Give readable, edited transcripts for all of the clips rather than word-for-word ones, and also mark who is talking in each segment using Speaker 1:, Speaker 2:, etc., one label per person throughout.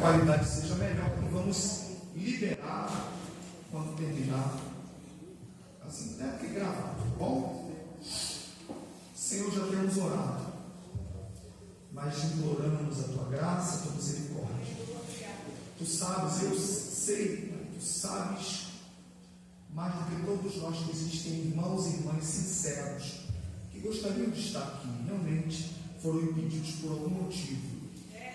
Speaker 1: qualidade seja melhor, porque vamos liberar quando terminar. Assim, deve que gravar, tá bom? Senhor, já temos orado, mas imploramos a tua graça, a tua misericórdia. Tu sabes, eu sei, tu sabes mais do que todos nós que existem irmãos e irmãs sinceros que gostariam de estar aqui, realmente foram impedidos por algum motivo,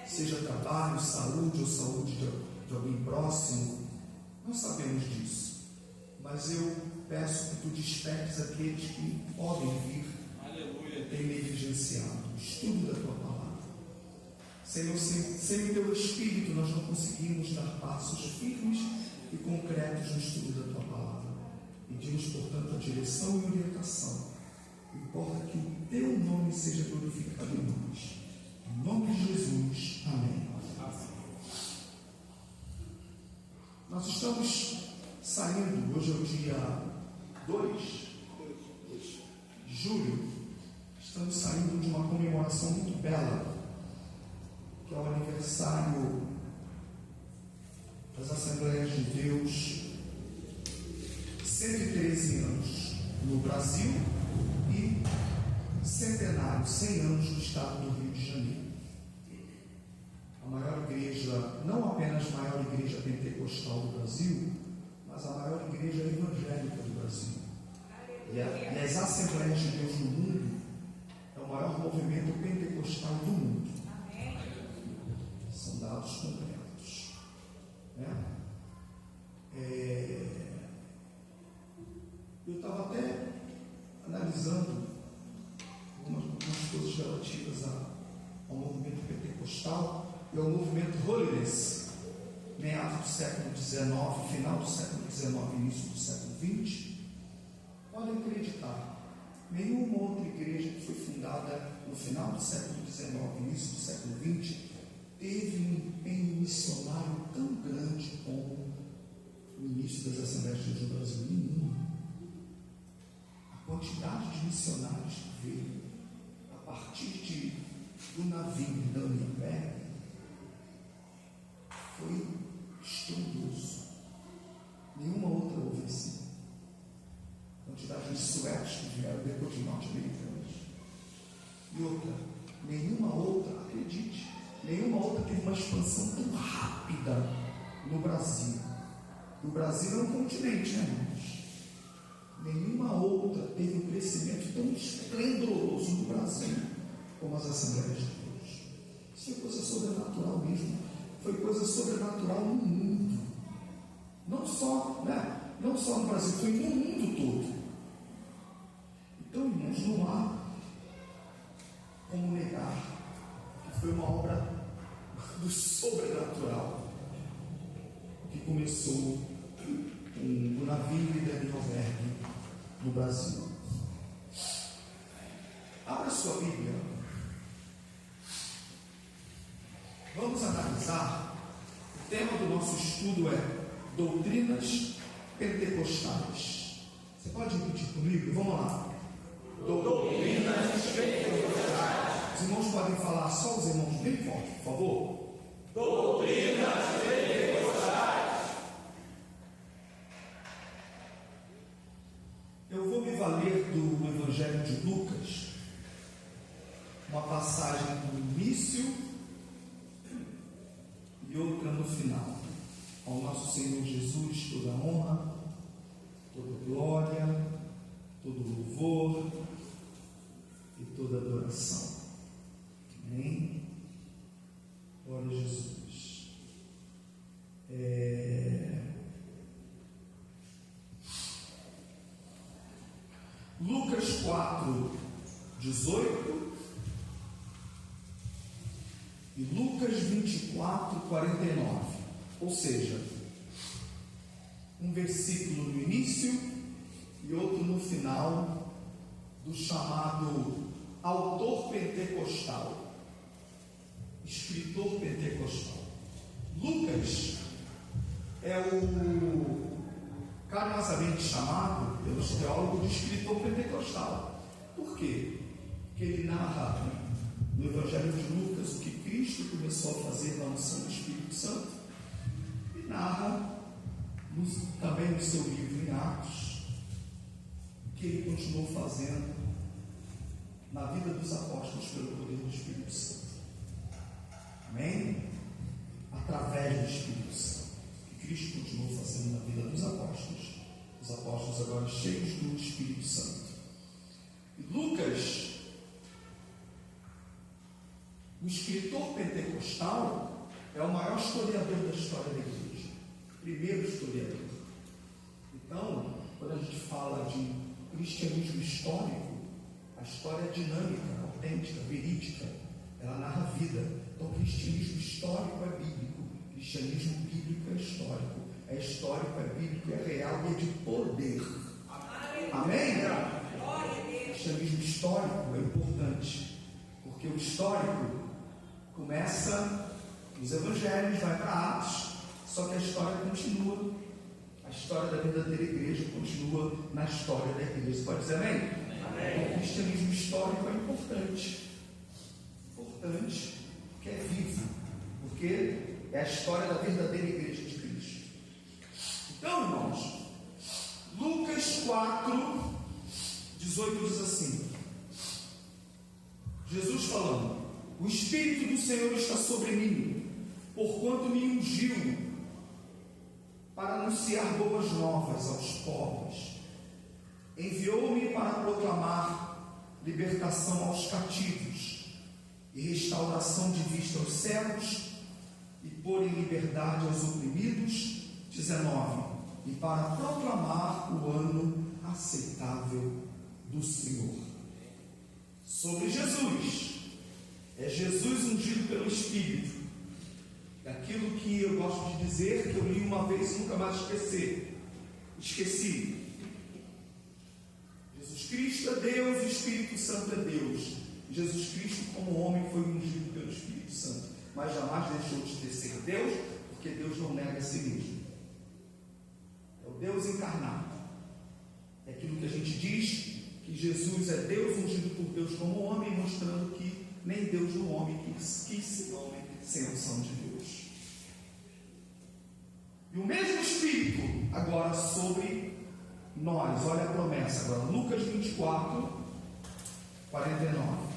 Speaker 1: seja trabalho, saúde ou saúde de alguém próximo. Nós sabemos disso, mas eu peço que tu despertes aqueles que podem vir. Aleluia. Tem negligenciado o estudo da tua palavra. Senhor, sem o teu Espírito nós não conseguimos dar passos firmes e concretos no estudo da tua palavra. Pedimos, portanto, a direção e orientação. Importa que o teu nome seja glorificado em nós. Em nome de Jesus. Amém. Nós estamos saindo, hoje é o dia 2 de julho, estamos saindo de uma comemoração muito bela, que é o aniversário das Assembleias de Deus, 113 anos no Brasil e centenário, 100 anos no estado do Rio de Janeiro. A maior igreja, não apenas a maior igreja pentecostal do Brasil, mas a maior igreja evangélica do Brasil. E as Assembleias de Deus no mundo é o maior movimento pentecostal do mundo. São dados concretos. Eu estava até analisando algumas coisas relativas ao movimento pentecostal e ao movimento Holiness, meados do século XIX, final do século XIX, início do século XX. Podem acreditar, nenhuma outra igreja que foi fundada no final do século XIX, início do século XX, teve um empenho missionário tão grande como o início das Assembleias de Deus no Brasil. Nenhuma. A quantidade de missionários que veio a partir do navio da Nuremberg foi estrondoso. Nenhuma outra houve assim. A quantidade de suecos que vieram depois de norte-americanos. E outra, nenhuma outra, acredite, nenhuma outra teve uma expansão tão rápida no Brasil. O Brasil é um continente, né, irmãos? Nenhuma outra teve um crescimento tão esplendoroso no Brasil como as Assembleias de Deus. Isso foi coisa sobrenatural mesmo. Foi coisa sobrenatural no mundo. Não só no Brasil, foi no mundo todo. Então, irmãos, não há como negar que foi uma obra do sobrenatural que começou com o navio de Nuremberg no Brasil. Abra sua Bíblia. Vamos analisar. O tema do nosso estudo é doutrinas pentecostais. Você pode repetir comigo? Vamos lá. Doutrinas pentecostais. Os irmãos podem falar, só os irmãos bem forte, por favor. Doutrinas pentecostais. Eu vou me valer do Evangelho de Lucas, uma passagem no início e outra no final. Ao nosso Senhor Jesus toda honra, toda glória, todo louvor e toda adoração. Amém? Glória a Jesus. Lucas 4, 18 e Lucas 24, 49. Ou seja, um versículo no início e outro no final do chamado autor pentecostal, escritor pentecostal. Lucas é o carinhosamente chamado pelos teólogos de escritor pentecostal. Por quê? Porque ele narra no Evangelho de Lucas o que Cristo começou a fazer na unção do Espírito Santo no seu livro em Atos o que ele continuou fazendo na vida dos apóstolos pelo poder do Espírito Santo. Amém? Através do Espírito Santo. O que Cristo continuou fazendo na vida dos apóstolos. Os apóstolos agora cheios do Espírito Santo. E Lucas, o escritor pentecostal, é o maior historiador da história da igreja. Primeiro historiador. Então, quando a gente fala de cristianismo histórico, a história é dinâmica, autêntica, verídica. Ela narra a vida. Então, cristianismo histórico é bíblico. Cristianismo bíblico é histórico. É histórico, é bíblico, é real e é de poder. Amém? O cristianismo histórico é importante, porque o histórico começa nos evangelhos, vai para Atos, só que a história continua. A história da verdadeira igreja continua na história da igreja. Você pode dizer amém? Amém. O cristianismo histórico é importante. Importante, porque é vivo, porque é a história da verdadeira igreja de Cristo. Então, irmãos, Lucas 4, 18 diz assim: Jesus falando: o Espírito do Senhor está sobre mim, porquanto me ungiu para anunciar boas novas aos pobres, enviou-me para proclamar libertação aos cativos e restauração de vista aos cegos, e pôr em liberdade aos oprimidos. 19, e para proclamar o ano aceitável do Senhor. Sobre Jesus, é Jesus ungido pelo Espírito. Aquilo que eu gosto de dizer, que eu li uma vez e nunca mais esqueci. Jesus Cristo é Deus, o Espírito Santo é Deus. Jesus Cristo, como homem, foi ungido pelo Espírito Santo, mas jamais deixou de ser Deus, porque Deus não nega a si mesmo. É o Deus encarnado. É aquilo que a gente diz, que Jesus é Deus ungido por Deus como homem, mostrando que nem Deus no homem quis ser homem sem a unção de Deus. E o mesmo Espírito agora sobre nós. Olha a promessa agora, Lucas 24, 49.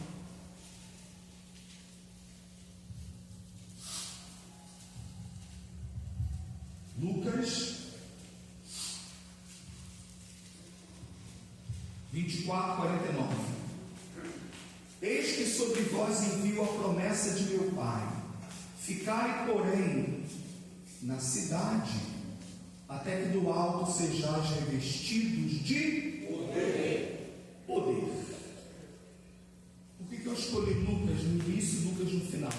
Speaker 1: Lucas 24, 49. Eis que sobre vós envio a promessa de meu Pai. Ficai, porém, na cidade, até que do alto sejais revestidos de poder. Por que eu escolhi Lucas no início e Lucas no final?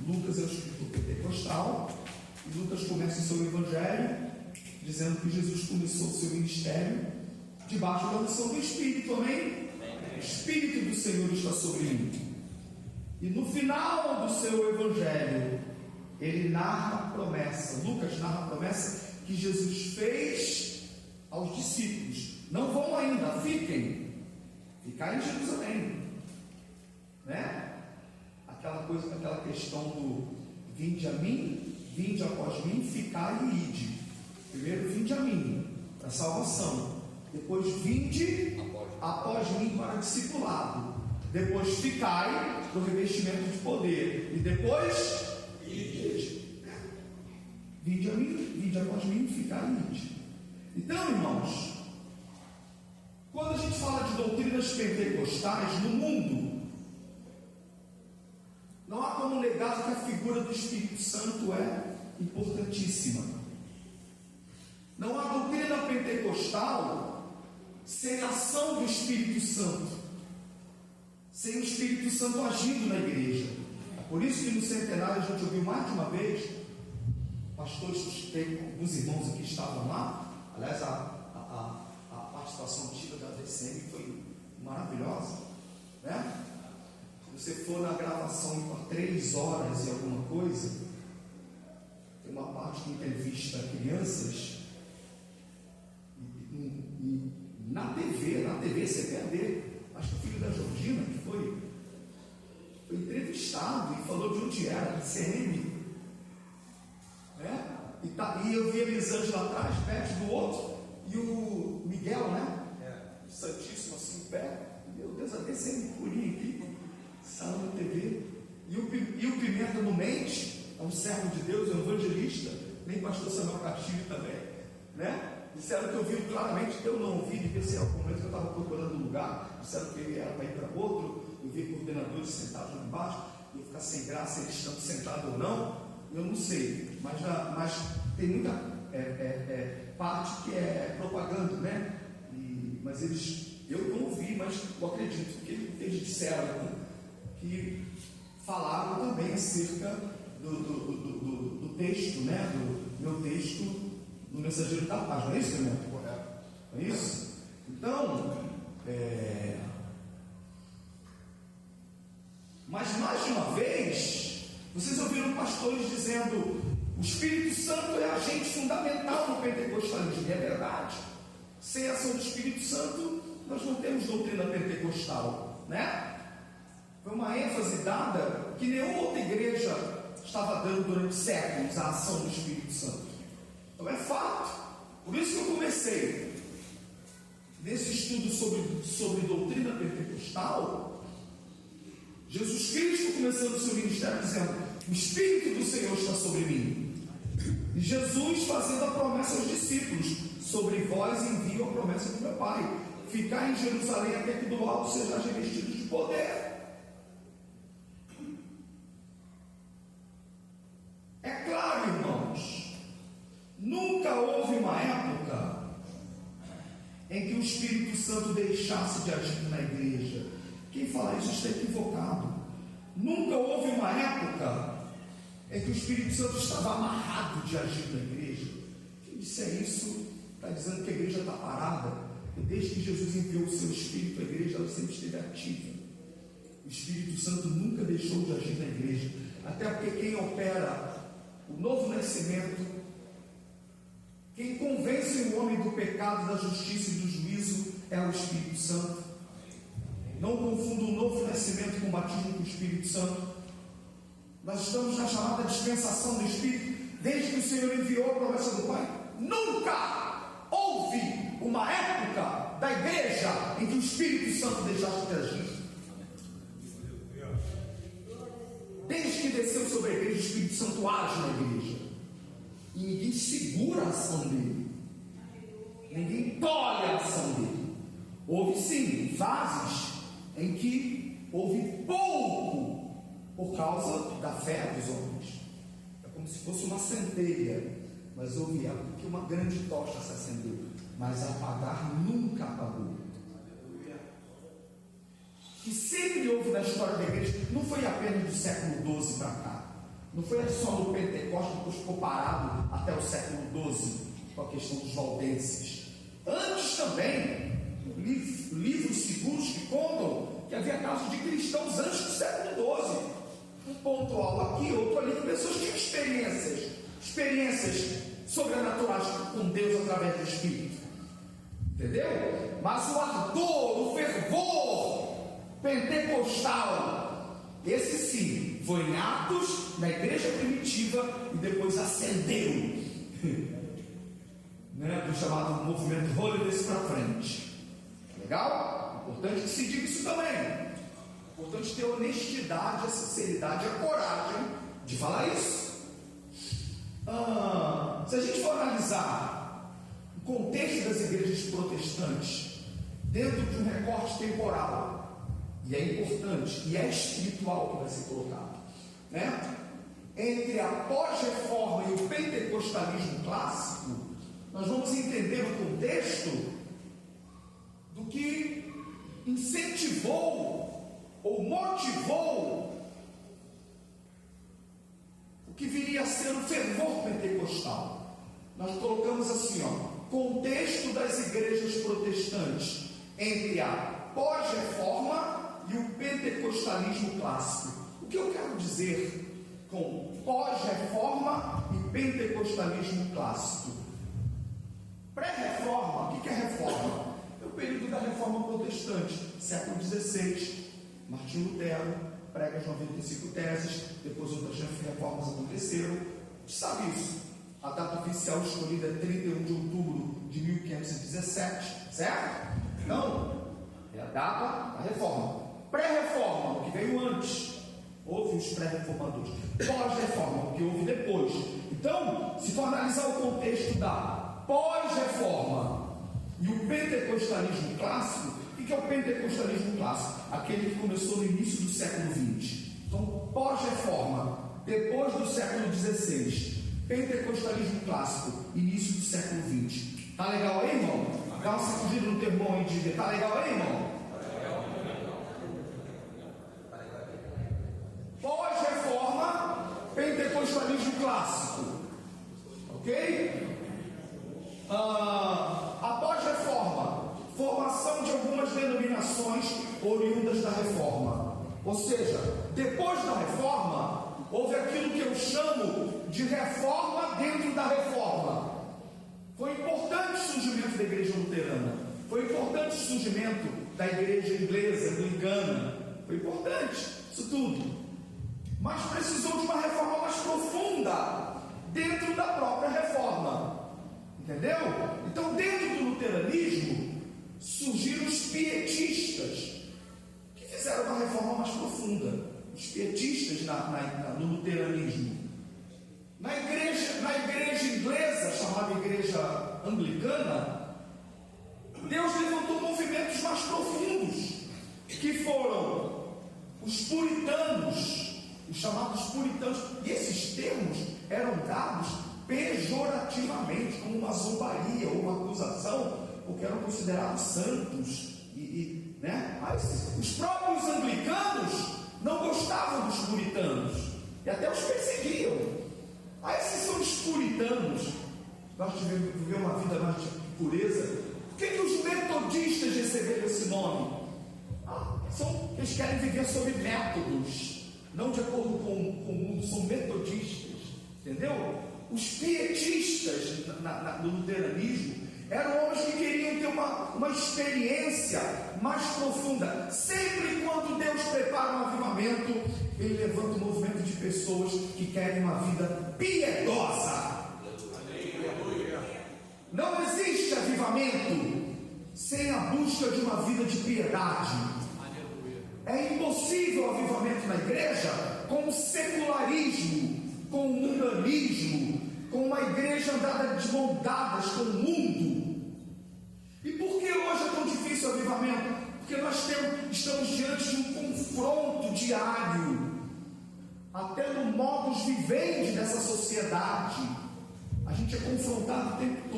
Speaker 1: Lucas é o escritor pentecostal, e Lucas começa o seu evangelho dizendo que Jesus começou o seu ministério debaixo da unção do Espírito. Amém? O Espírito do Senhor está sobre mim. E no final do seu evangelho, ele narra a promessa. Lucas narra a promessa que Jesus fez aos discípulos: não vão ainda, fiquem, ficar em Jerusalém, né? Aquela questão do vinde a mim, vinde após mim, ficai e ide. Primeiro vinde a mim para salvação, depois vinde após mim para discipulado, depois ficai no revestimento de poder, e depois vinde a mim, vinde após mim, ficai e ide. Então, irmãos, quando a gente fala de doutrinas pentecostais no mundo, não há como negar que a figura do Espírito Santo é importantíssima. Não há doutrina pentecostal sem a ação do Espírito Santo, sem o Espírito Santo agindo na igreja. É por isso que no centenário a gente ouviu mais de uma vez pastores, alguns irmãos aqui estavam lá. Aliás, a participação antiga da DCM foi maravilhosa, né? Se você for na gravação por 3 horas e alguma coisa, tem uma parte que entrevista crianças, e na TV você perde. Acho que o filho da Georgina, que foi entrevistado e falou de onde era, de CM, né? E eu vi a Elisângela lá atrás, perto do outro, e o Miguel, né? Santíssimo assim, em pé. Meu Deus, até sempre purinho aqui, sala na TV. E o Pimenta no Mente, é um servo de Deus, é um evangelista, nem pastor Samuel Castilho também, né? Disseram que eu vi claramente, eu não ouvi, devia ser algum momento que eu estava procurando um lugar, disseram que ele era para ir para outro, eu vi coordenadores sentados lá embaixo, eu ficar sem graça, eles estão sentados ou não, eu não sei, mas tem muita parte que é propaganda, né? Mas eu não ouvi, mas eu acredito que eles disseram que falaram também acerca do texto, né? Do meu texto no Mensageiro da Paz, não é isso, Clemente? Correto. Não é isso? Então, mas mais de uma vez, vocês ouviram pastores dizendo: o Espírito Santo é agente fundamental no pentecostalismo, e é verdade. Sem a ação do Espírito Santo, nós não temos doutrina pentecostal, né? Foi uma ênfase dada que nenhuma outra igreja estava dando durante séculos a ação do Espírito Santo. Então é fato. Por isso que eu comecei nesse estudo sobre doutrina pentecostal. Jesus Cristo começando o seu ministério dizendo: o Espírito do Senhor está sobre mim. E Jesus fazendo a promessa aos discípulos: sobre vós envio a promessa do meu Pai, ficar em Jerusalém até que do alto sejais revestidos de poder. É claro, irmãos, nunca houve uma época em que o Espírito Santo deixasse de agir na igreja. Quem fala isso está equivocado. Nunca houve uma época em que o Espírito Santo estava amarrado de agir na igreja. Quem disser isso está dizendo que a igreja está parada. E desde que Jesus enviou o seu Espírito, a igreja ela sempre esteve ativa. O Espírito Santo nunca deixou de agir na igreja. Até porque quem opera o novo nascimento, quem convence o homem do pecado, da justiça e do juízo, é o Espírito Santo. Não confunda o novo nascimento com o batismo com o Espírito Santo. Nós estamos na chamada dispensação do Espírito, desde que o Senhor enviou a promessa do Pai. Nunca houve uma época da igreja em que o Espírito Santo deixasse de agir. Desde que desceu sobre a igreja, o Espírito Santo age na igreja. E ninguém segura a ação dele. Ninguém tolhe a ação dele. Houve sim fases em que houve pouco por causa da fé dos homens. É como se fosse uma centelha. Mas houve época que uma grande tocha se acendeu. Mas apagar nunca apagou. Que sempre houve na história da igreja, não foi apenas do século XII para cá, não foi só no Pentecostes, depois ficou parado até o século XII, com a questão dos valdenses. Antes também, livros seguros que contam que havia casos de cristãos antes do século XII, um pontual aqui, outro ali, que pessoas tinham experiências sobrenaturais com Deus através do Espírito, entendeu? Mas o ardor, o fervor pentecostal, esse sim, foi em Atos, na igreja primitiva, e depois ascendeu, né, do chamado movimento Holiness para frente. Legal? Importante que se diga isso também. Importante ter a honestidade, a sinceridade, a coragem de falar isso. Se a gente for analisar o contexto das igrejas protestantes dentro de um recorte temporal, e é importante, e é espiritual que vai ser colocado, né? Entre a pós-reforma e o pentecostalismo clássico, nós vamos entender o contexto do que incentivou ou motivou o que viria a ser o fervor pentecostal. Nós colocamos assim, contexto das igrejas protestantes entre a pós-reforma e o pentecostalismo clássico. O que eu quero dizer com pós-reforma e pentecostalismo clássico? Pré-reforma, o que é reforma? É o período da reforma protestante, século XVI. Martim Lutero prega as 95 teses, depois outras reformas aconteceram. A gente sabe isso. A data oficial escolhida é 31 de outubro de 1517, certo? Então, é a data da reforma. Pré-reforma, o que veio antes. Houve os pré-reformadores. Pós-reforma, o que houve depois. Então, se for analisar o contexto da pós-reforma e o pentecostalismo clássico, o que é o pentecostalismo clássico? Aquele que começou no início do século XX. Então, pós-reforma, depois do século XVI, pentecostalismo clássico, início do século XX. Tá legal aí, irmão? Dá uma sacudida no teu irmão aí, diga. Tá legal aí, irmão? Pós-reforma, pentecostalismo clássico. Ok? A pós-reforma, formação de algumas denominações oriundas da reforma. Ou seja, depois da reforma, houve aquilo que eu chamo de reforma dentro da reforma. Foi importante o surgimento da igreja luterana. Foi importante o surgimento da igreja inglesa, anglicana. Foi importante isso tudo. Mas precisou de uma reforma mais profunda dentro da própria reforma. Entendeu? Então, dentro do luteranismo, surgiram os pietistas, que fizeram uma reforma mais profunda. Os pietistas no luteranismo. Na igreja inglesa, chamada igreja anglicana, Deus levantou movimentos mais profundos, que foram os puritanos, os chamados puritanos. E esses termos eram dados pejorativamente, como uma zombaria ou uma acusação, porque eram considerados santos. Né? Mas os próprios anglicanos não gostavam dos puritanos e até os perseguiam. Esses são os puritanos. Nós tivemos que viver uma vida mais de pureza. Por que os metodistas receberam esse nome? Eles querem viver sob métodos, não de acordo com o mundo, são metodistas. Entendeu? Os pietistas no luteranismo eram homens que queriam ter uma experiência mais profunda. Sempre quando Deus prepara um avivamento, Ele levanta um movimento de pessoas que querem uma vida piedosa. Não existe avivamento sem a busca de uma vida de piedade. É impossível o avivamento na igreja com o secularismo, com o mundanismo, com uma igreja andada de mãos dadas com o mundo. E por que hoje é tão difícil o avivamento? Porque nós estamos diante de um confronto diário, até no modus vivendi dessa sociedade. A gente é confrontado o tempo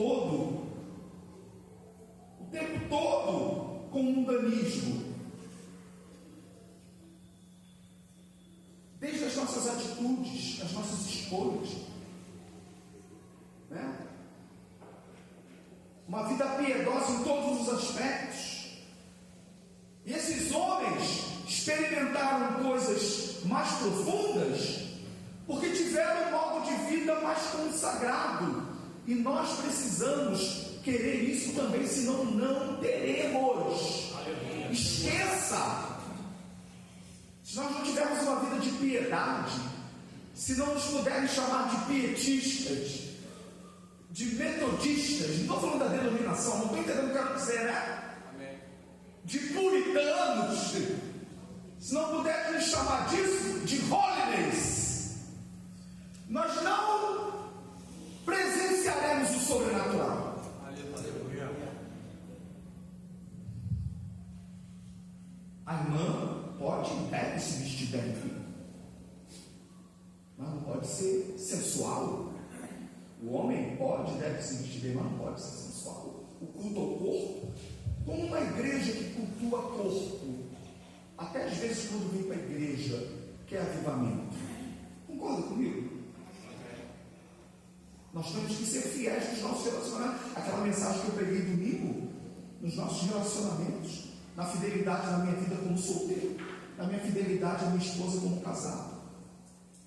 Speaker 1: todo com o mundanismo. Desde as nossas atitudes, as nossas escolhas, né? Uma vida piedosa em todos os aspectos. E esses homens experimentaram coisas mais profundas porque tiveram um modo de vida mais consagrado. E nós precisamos querer isso também, senão não teremos. Esqueça! Se nós não tivermos uma vida de piedade, se não nos puderem chamar de pietistas, de metodistas, não estou falando da denominação, não estou entendendo o que eu quero dizer, né? Amém. De puritanos, se não puderem nos chamar disso, de holiness, nós não presenciaremos o sobrenatural. Aleluia. A irmã pode e deve se vestir bem, mas não pode ser sensual. O homem pode e deve se vestir bem, mas não pode ser sensual. O culto ao corpo, como uma igreja que cultua corpo, até às vezes quando vem para a igreja, quer avivamento. Concorda comigo? Nós temos que ser fiéis nos nossos relacionamentos. Aquela mensagem que eu preguei domingo, nos nossos relacionamentos, na fidelidade na minha vida como solteiro, na minha fidelidade à minha esposa como casado,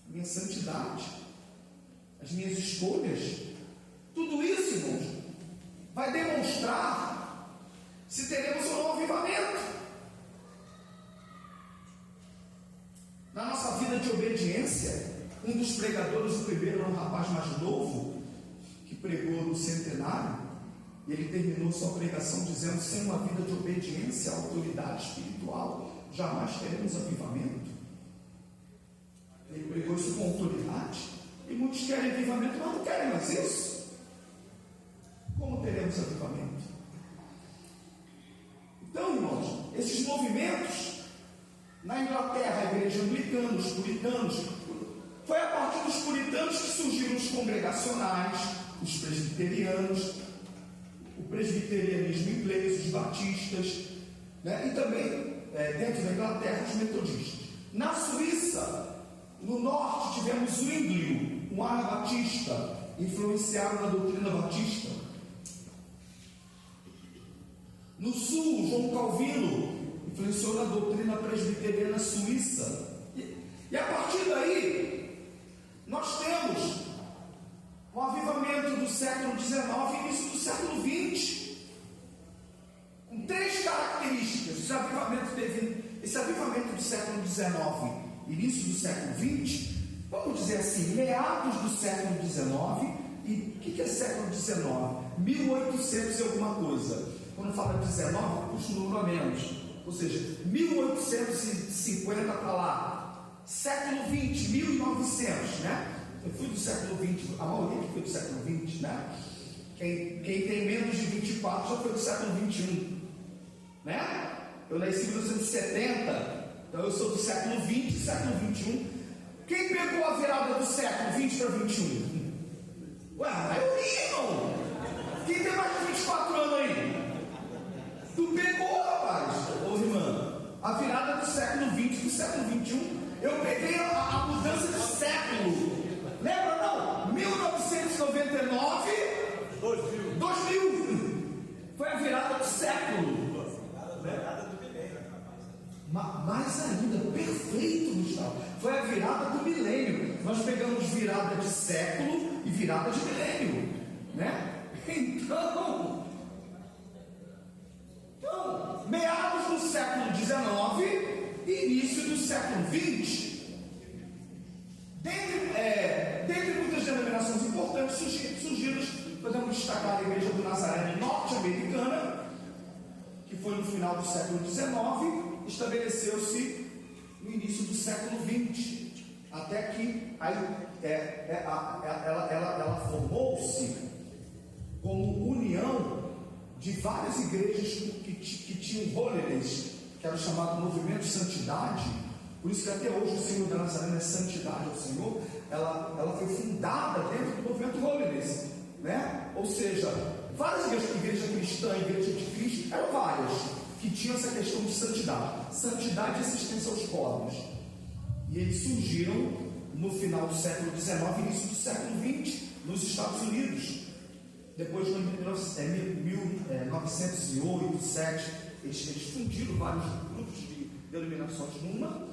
Speaker 1: a minha santidade, as minhas escolhas, tudo isso, irmãos, vai demonstrar se teremos ou não avivamento. Na nossa vida de obediência, um dos pregadores, o primeiro era um rapaz mais novo, que pregou no centenário, E ele terminou sua pregação dizendo: sem uma vida de obediência à autoridade espiritual, jamais teremos avivamento. Ele pregou isso com autoridade, e muitos querem avivamento, mas não querem mais isso. Como teremos avivamento? Então, irmãos, esses movimentos, na Inglaterra, a igreja anglicana, os puritanos, foi a partir dos puritanos que surgiram os congregacionais, os presbiterianos, o presbiterianismo inglês, os batistas, né? E também, dentro da Inglaterra, os metodistas. Na Suíça, no norte, tivemos o Zwinglio, um anabatista, influenciado na doutrina batista. No sul, João Calvino influenciou na doutrina presbiteriana suíça. E a partir daí, nós temos o avivamento do século XIX e início do século XX, com três características. Esse avivamento do século XIX, início do século XX, vamos dizer assim, meados do século XIX. E o que é século XIX? 1800 e alguma coisa. Quando fala 19, puxa o número a menos. Ou seja, 1850 para lá. Século XX, 1900, né? Eu fui do século XX, a maioria que foi do século XX, né? Quem tem menos de 24 já foi do século XXI, né? Eu nasci em 1970, então eu sou do século XX, século XXI. Quem pegou a virada do século XX para 21? Ué, a maioria, irmão. Quem tem mais de 24 anos aí? Tu pegou, rapaz, ô irmã, a virada do século XX para o século XXI. Eu peguei a mudança de século. Lembra não? 1999, 2000. Foi a virada do século. Mais ainda, perfeito, Gustavo. Foi a virada do milênio. Nós pegamos virada de século e virada de milênio, né? Então, meados do século XIX e início do século XX, dentre muitas denominações importantes surgiram, podemos destacar a Igreja do Nazareno norte-americana, que foi no final do século XIX, estabeleceu-se no início do século XX, até que ela formou-se como união de várias igrejas que tinham holiness, que era o chamado movimento de santidade. Por isso que até hoje o Senhor da Nazareno é santidade ao Senhor. Ela foi fundada dentro do movimento holiness, né? Ou seja, várias igrejas cristãs, igreja de Cristo, eram várias que tinham essa questão de santidade e assistência aos pobres. E eles surgiram no final do século XIX, início do século XX, nos Estados Unidos. Depois, em 1908, 1907, eles fundiram vários grupos de denominações numa,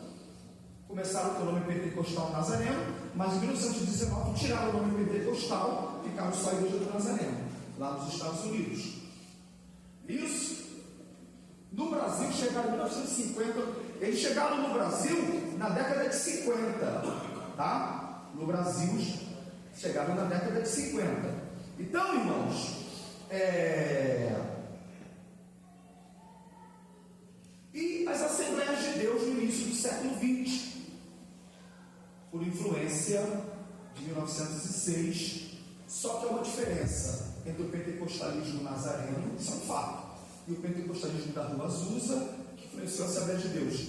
Speaker 1: começaram com o nome Pentecostal Nazareno, mas em 1919 tiraram o nome Pentecostal, ficaram só a Igreja do Nazareno, lá nos Estados Unidos. Isso. No Brasil, chegaram em 1950, eles chegaram no Brasil na década de 50, tá? No Brasil, chegaram na década de 50. Então, irmãos, e as Assembleias de Deus no início do século XX, por influência de 1906, só que há uma diferença entre o pentecostalismo nazareno, isso é um fato, e o pentecostalismo da Rua Azusa, que influenciou a Assembleia de Deus.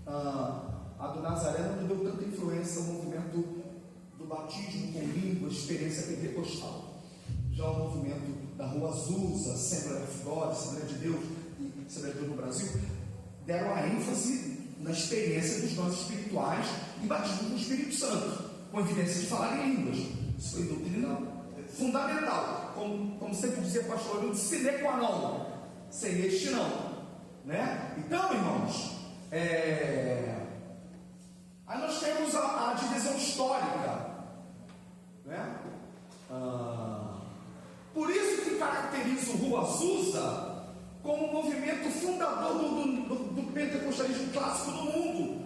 Speaker 1: A do Nazareno não deu tanta influência no movimento do batismo com língua, experiência pentecostal. Já o movimento da Rua Azusa, Assembleia of God, Assembleia de Deus e Assembleia de Deus no Brasil, deram a ênfase na experiência dos dons espirituais e batismo com o Espírito Santo, com evidência de falar em línguas. Isso foi doutrina fundamental, como sempre dizia o pastor, não sine qua non, sem este não, né? Então, irmãos, aí nós temos a divisão histórica, né? Por isso que caracteriza o Rua Azusa como um movimento fundador do pentecostalismo clássico no mundo,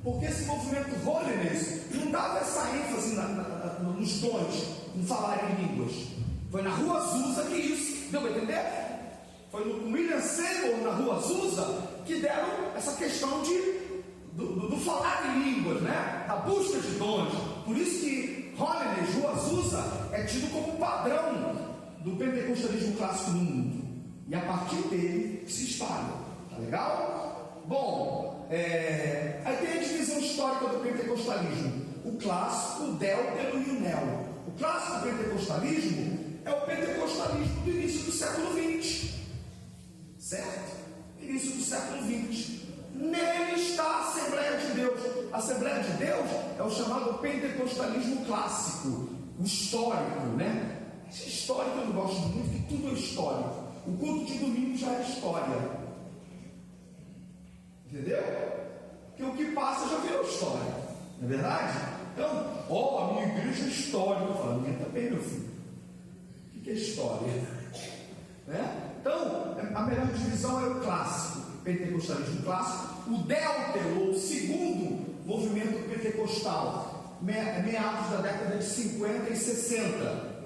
Speaker 1: porque esse movimento holiness não dava essa ênfase nos dons, em falar em línguas. Foi na Rua Azusa que isso deu para entender? Foi no William Seymour, na Rua Azusa, que deram essa questão do falar em línguas, né? Da busca de dons. Por isso que Holiness, Rua Azusa, é tido como padrão do pentecostalismo clássico no mundo. E a partir dele se espalha. Tá legal? Bom, aí tem a divisão histórica do pentecostalismo: o clássico, o deltero e o neo. O clássico pentecostalismo é o pentecostalismo do início do século XX, certo? Início do século XX. Nele está a Assembleia de Deus. A Assembleia de Deus é o chamado pentecostalismo clássico, o histórico, né? Esse histórico eu não gosto muito, porque tudo é histórico. O culto de domingo já é história, entendeu? Porque o que passa já virou história, não é verdade? Então, a minha igreja é histórica. Eu falo, a minha também, meu filho. O que é história? Né? Então, a melhor divisão é o clássico, o pentecostalismo clássico, o deltero, ou o segundo movimento pentecostal, meados da década de 50 e 60,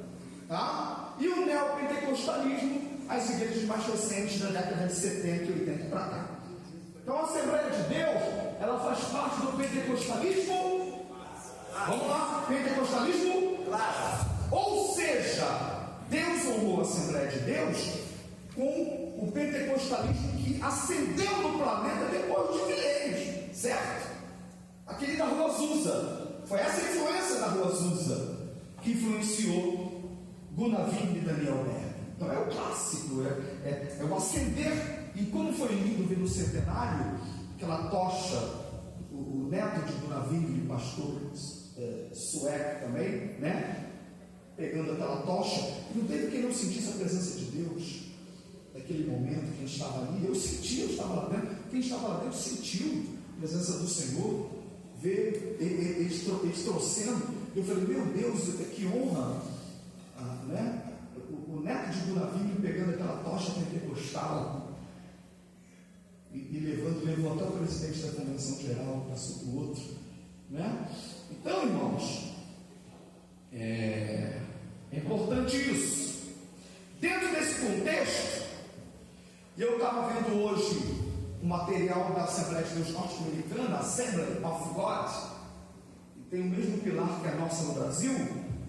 Speaker 1: tá? E o neopentecostalismo, as igrejas mais recentes da década de 70 e 80 para cá. Então, a Assembleia de Deus, ela faz parte do pentecostalismo. Vamos lá, pentecostalismo clássico. Ou seja, Deus honrou a Assembleia de Deus com o pentecostalismo que ascendeu no planeta depois de milênios, certo? Aquele da Rua Azusa. Foi essa influência da Rua Azusa que influenciou Gunavir e Daniel Berg. Então é o clássico, é o ascender. E como foi lindo ver no centenário aquela tocha, o neto de Gunavir, pastor sueco também, né? Pegando aquela tocha. Não teve quem não sentisse a presença de Deus naquele momento. Quem estava ali, eu estava lá dentro. Quem estava lá dentro sentiu a presença do Senhor, ver eles trouxendo. Eu falei, meu Deus, que honra, né? O neto de Gunavir pegando aquela tocha pentecostal e levou até o presidente da convenção geral, passou para o outro, né? Então, irmãos, é importante isso. Dentro desse contexto, eu estava vendo hoje um material da Assembleia de Deus norte-americana, Assembly of God, e tem o mesmo pilar que a nossa no Brasil,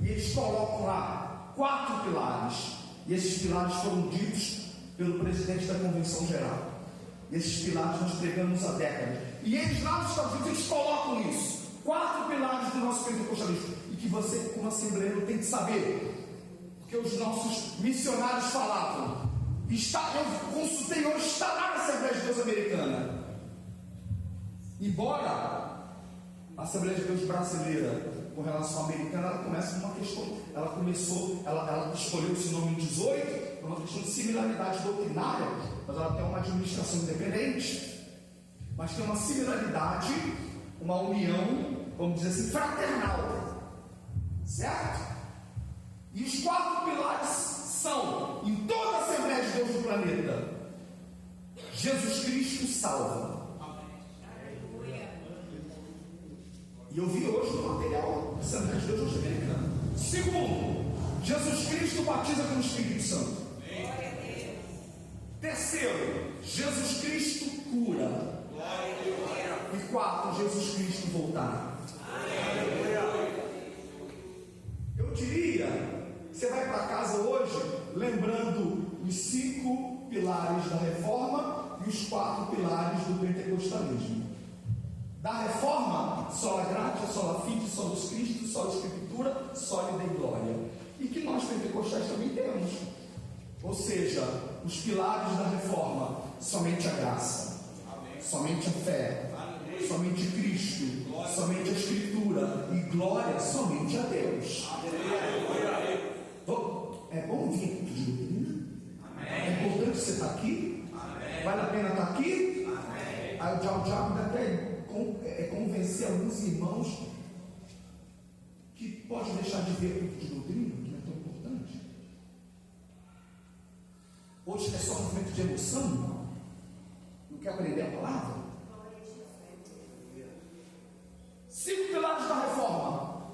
Speaker 1: e eles colocam lá 4 pilares, e esses pilares foram ditos pelo presidente da convenção geral. E esses pilares nós pregamos há décadas, e eles lá nos Estados Unidos eles colocam isso, 4 pilares do nosso pentecostalismo, e que você, como assembleiro, tem que saber, porque os nossos missionários falavam. Eu consultei hoje, está lá na Assembleia de Deus americana. Embora a Assembleia de Deus brasileira, com relação à americana, ela começa com uma questão. Ela escolheu esse nome em 18, por uma questão de similaridade doutrinária, mas ela tem uma administração independente, mas tem uma similaridade, uma união, vamos dizer assim, fraternal, certo? E os 4 pilares são, em toda a Assembleia de Deus do planeta: Jesus Cristo salva. E eu vi hoje no material da Assembleia de Deus norte-americana. Segundo, Jesus Cristo batiza com o Espírito Santo. Terceiro, Jesus Cristo cura. E 4, Jesus Cristo voltará. Eu diria, você vai para casa hoje lembrando os 5 pilares da reforma e os 4 pilares do pentecostalismo. Da reforma, sola gratia, sola fide, solus Christus, sola escritura, sólida e glória. E que nós pentecostais também temos. Ou seja, os pilares da reforma: somente a graça, somente a fé, somente Cristo, somente a escritura, e glória somente a Deus. É bom vir aqui de doutrina? É importante você estar aqui? Vale a pena estar aqui? Aí o diabo até convencer alguns irmãos que pode deixar de ver culto de doutrina, que não é tão importante. Hoje é só um movimento de emoção, irmão. Não quer aprender a palavra? 5 pilares da reforma.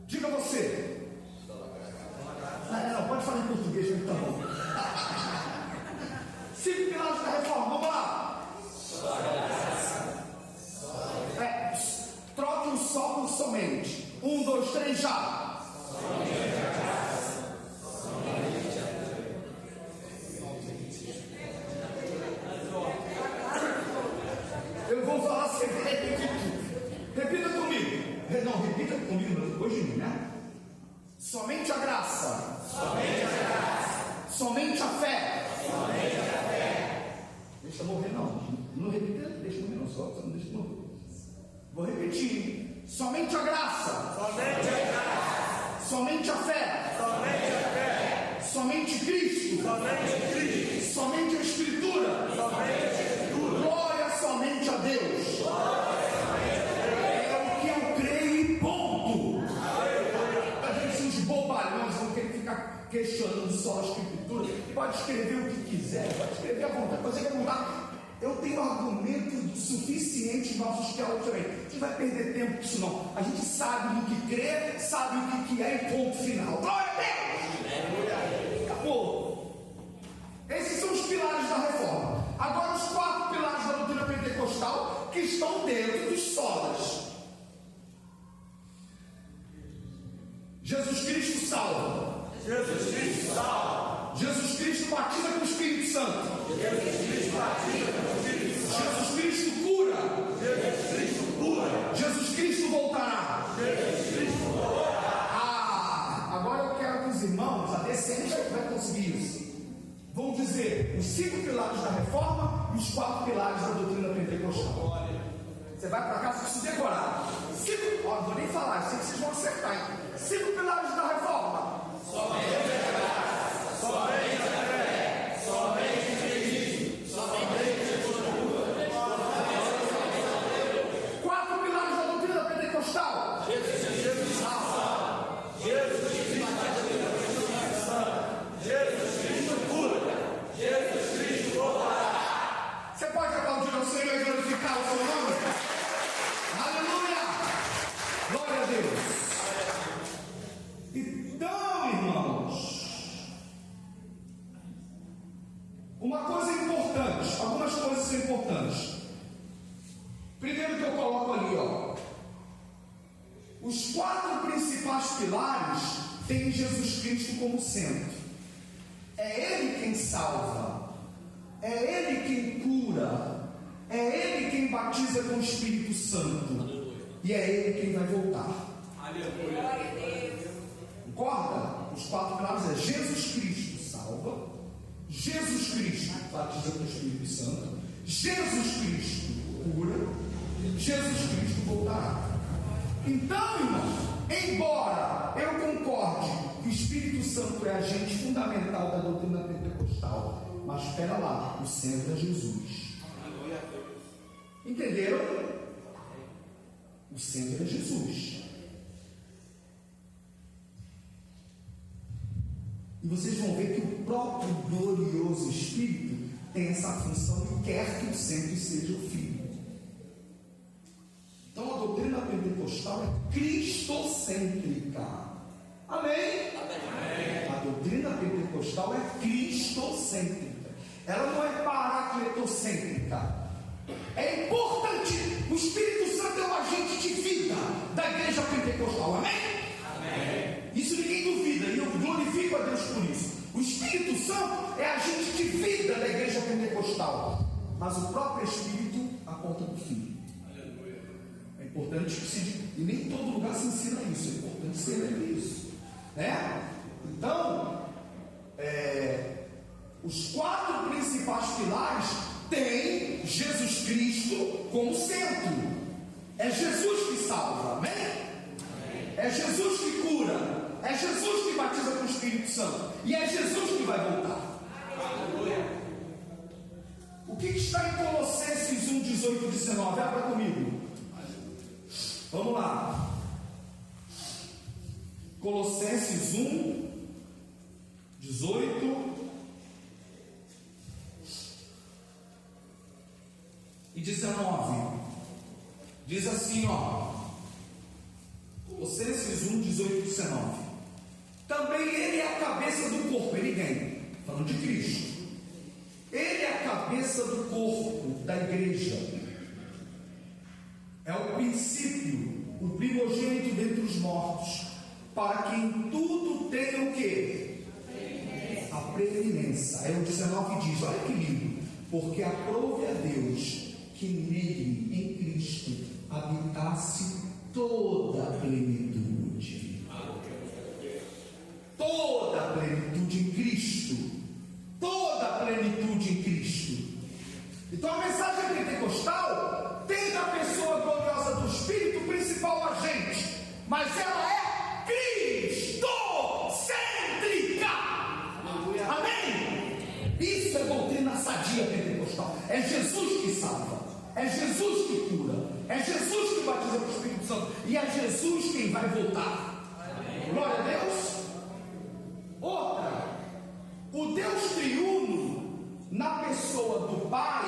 Speaker 1: Diga você. Não, pode falar em português, Somente a graça.
Speaker 2: Somente a graça.
Speaker 1: Somente a fé.
Speaker 2: Somente a fé.
Speaker 1: Deixa eu morrer não. Não repita, deixa eu morrer não. Só não deixa eu morrer. Vou repetir. Somente a graça.
Speaker 2: Somente a graça.
Speaker 1: Somente a fé.
Speaker 2: Somente a fé.
Speaker 1: Somente Cristo.
Speaker 2: Somente Cristo.
Speaker 1: Somente a Escritura.
Speaker 2: Somente a Escritura.
Speaker 1: Glória somente a Deus. É o que eu creio e ponto. A gente se de bobalhão, nós vamos querer ficar questionando só a Escritura. Pode escrever o que quiser, pode escrever à vontade. Você quer mudar? Eu tenho argumento suficiente em nossos teólogos também. A gente vai perder tempo com isso não. A gente sabe no que crê, sabe o que é e ponto final. Glória a Deus! Acabou. Esses são os pilares da reforma. Agora os 4 pilares da doutrina pentecostal que estão dentro dos solas. Jesus Cristo salva.
Speaker 2: Jesus Cristo salva.
Speaker 1: Jesus Cristo batiza com o Espírito Santo.
Speaker 2: Jesus Cristo batiza com o Espírito Santo.
Speaker 1: Jesus Cristo cura.
Speaker 2: Jesus Cristo cura.
Speaker 1: Jesus Cristo voltará.
Speaker 2: Jesus Cristo voltará.
Speaker 1: Agora eu quero que os irmãos, a decência vai conseguir isso. Vão dizer os 5 pilares da reforma e os 4 pilares da doutrina pentecostal. Você vai para casa com isso decorado. 5, não vou nem falar, sei que vocês vão acertar, hein? 5 pilares da reforma.
Speaker 2: Somente a graça. Somente a fé. Somente Cristo. Somente Jesus.
Speaker 1: 4 pilares da doutrina pentecostal.
Speaker 2: Jesus salva. Jesus Cristo santo. Jesus Cristo cura. Jesus Cristo voltará.
Speaker 1: Você pode aplaudir ao Senhor e glorificar o seu nome? Aleluia! Glória a Deus! Então, irmãos, uma coisa importante, algumas coisas são importantes. Primeiro que eu coloco ali, ó, os 4 principais pilares têm Jesus Cristo como centro. É Ele quem salva, é Ele quem cura, é Ele quem batiza com o Espírito Santo, e é Ele quem vai voltar.
Speaker 2: Aleluia.
Speaker 1: Concorda? Os 4 pilares é Jesus Cristo salva, Jesus Cristo batiza com o Espírito Santo, Jesus Cristo cura, Jesus Cristo voltará. Então, irmão, embora eu concorde que o Espírito Santo é agente fundamental da doutrina pentecostal, mas espera lá, o centro é Jesus. Entenderam? O centro é Jesus. E vocês vão ver que o próprio glorioso Espírito tem essa função e quer que o centro seja o Filho. Então a doutrina pentecostal é cristocêntrica. Amém? Amém. A doutrina pentecostal é cristocêntrica. Ela não é paracletocêntrica. É importante. O Espírito Santo é um agente de vida da igreja pentecostal. Amém? Amém. Isso ninguém duvida, e eu glorifico a Deus por isso. O Espírito Santo é agente de vida da igreja pentecostal, mas o próprio Espírito aponta para o Filho. É importante que se diga, e nem em todo lugar se ensina isso, é importante se ler isso, né? Então, os 4 principais pilares têm Jesus Cristo como centro. É Jesus que salva, amém? É Jesus que cura, é Jesus que batiza com o Espírito Santo, e é Jesus que vai voltar. Aleluia. O que está em Colossenses 1, 18 e 19? Abra comigo. Vamos lá. Colossenses 1, 18 e 19. Diz assim, ó. Colossenses 1, 18 e 19. Também Ele é a cabeça do corpo. Ele quem? Falando de Cristo. Ele é a cabeça do corpo da igreja. É o princípio, o primogênito dentre os mortos, para que em tudo tenha o quê? A preeminência. Aí o 19 diz, olha que lindo, porque aprove a Deus que nele, em Cristo, habitasse toda a plenitude. toda a plenitude em Cristo. Toda a plenitude em Cristo. Então a mensagem pentecostal tem a pessoa gloriosa do Espírito principal agente, mas ela é cristocêntrica. Amém? Isso é doutrina sadia pentecostal. É Jesus que salva, é Jesus que cura, é Jesus que batiza com o Espírito Santo, e é Jesus quem vai voltar. Glória a Deus. Outra, o Deus triuno, na pessoa do Pai,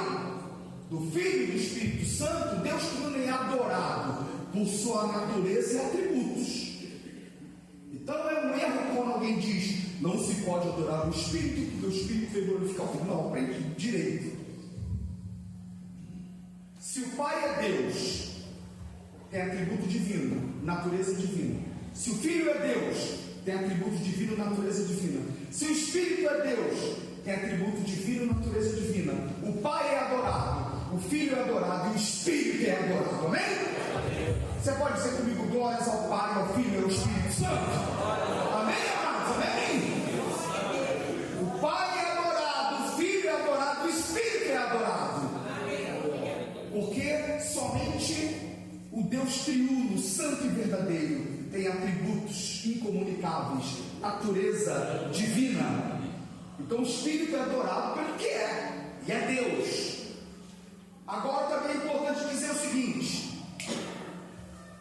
Speaker 1: do Filho e do Espírito Santo, Deus triuno é adorado por sua natureza e atributos. Então é um erro quando alguém diz: não se pode adorar o Espírito, porque o Espírito veio glorificar o Filho. Não, aprende direito. Se o Pai é Deus, tem atributo divino, natureza divina. Se o Filho é Deus, tem atributo divino, natureza divina. Se o Espírito é Deus, tem atributo divino, natureza divina. O Pai é adorado, o Filho é adorado e o Espírito é adorado. Amém? Você pode dizer comigo: glórias ao Pai, ao Filho e ao Espírito Santo. Amém, amados? Amém? O Pai é adorado, o Filho é adorado, o Espírito é adorado. Porque somente o Deus triuno, santo e verdadeiro, tem atributos incomunicáveis, natureza divina. Então o Espírito é adorado pelo que é, e é Deus. Agora também é importante dizer o seguinte: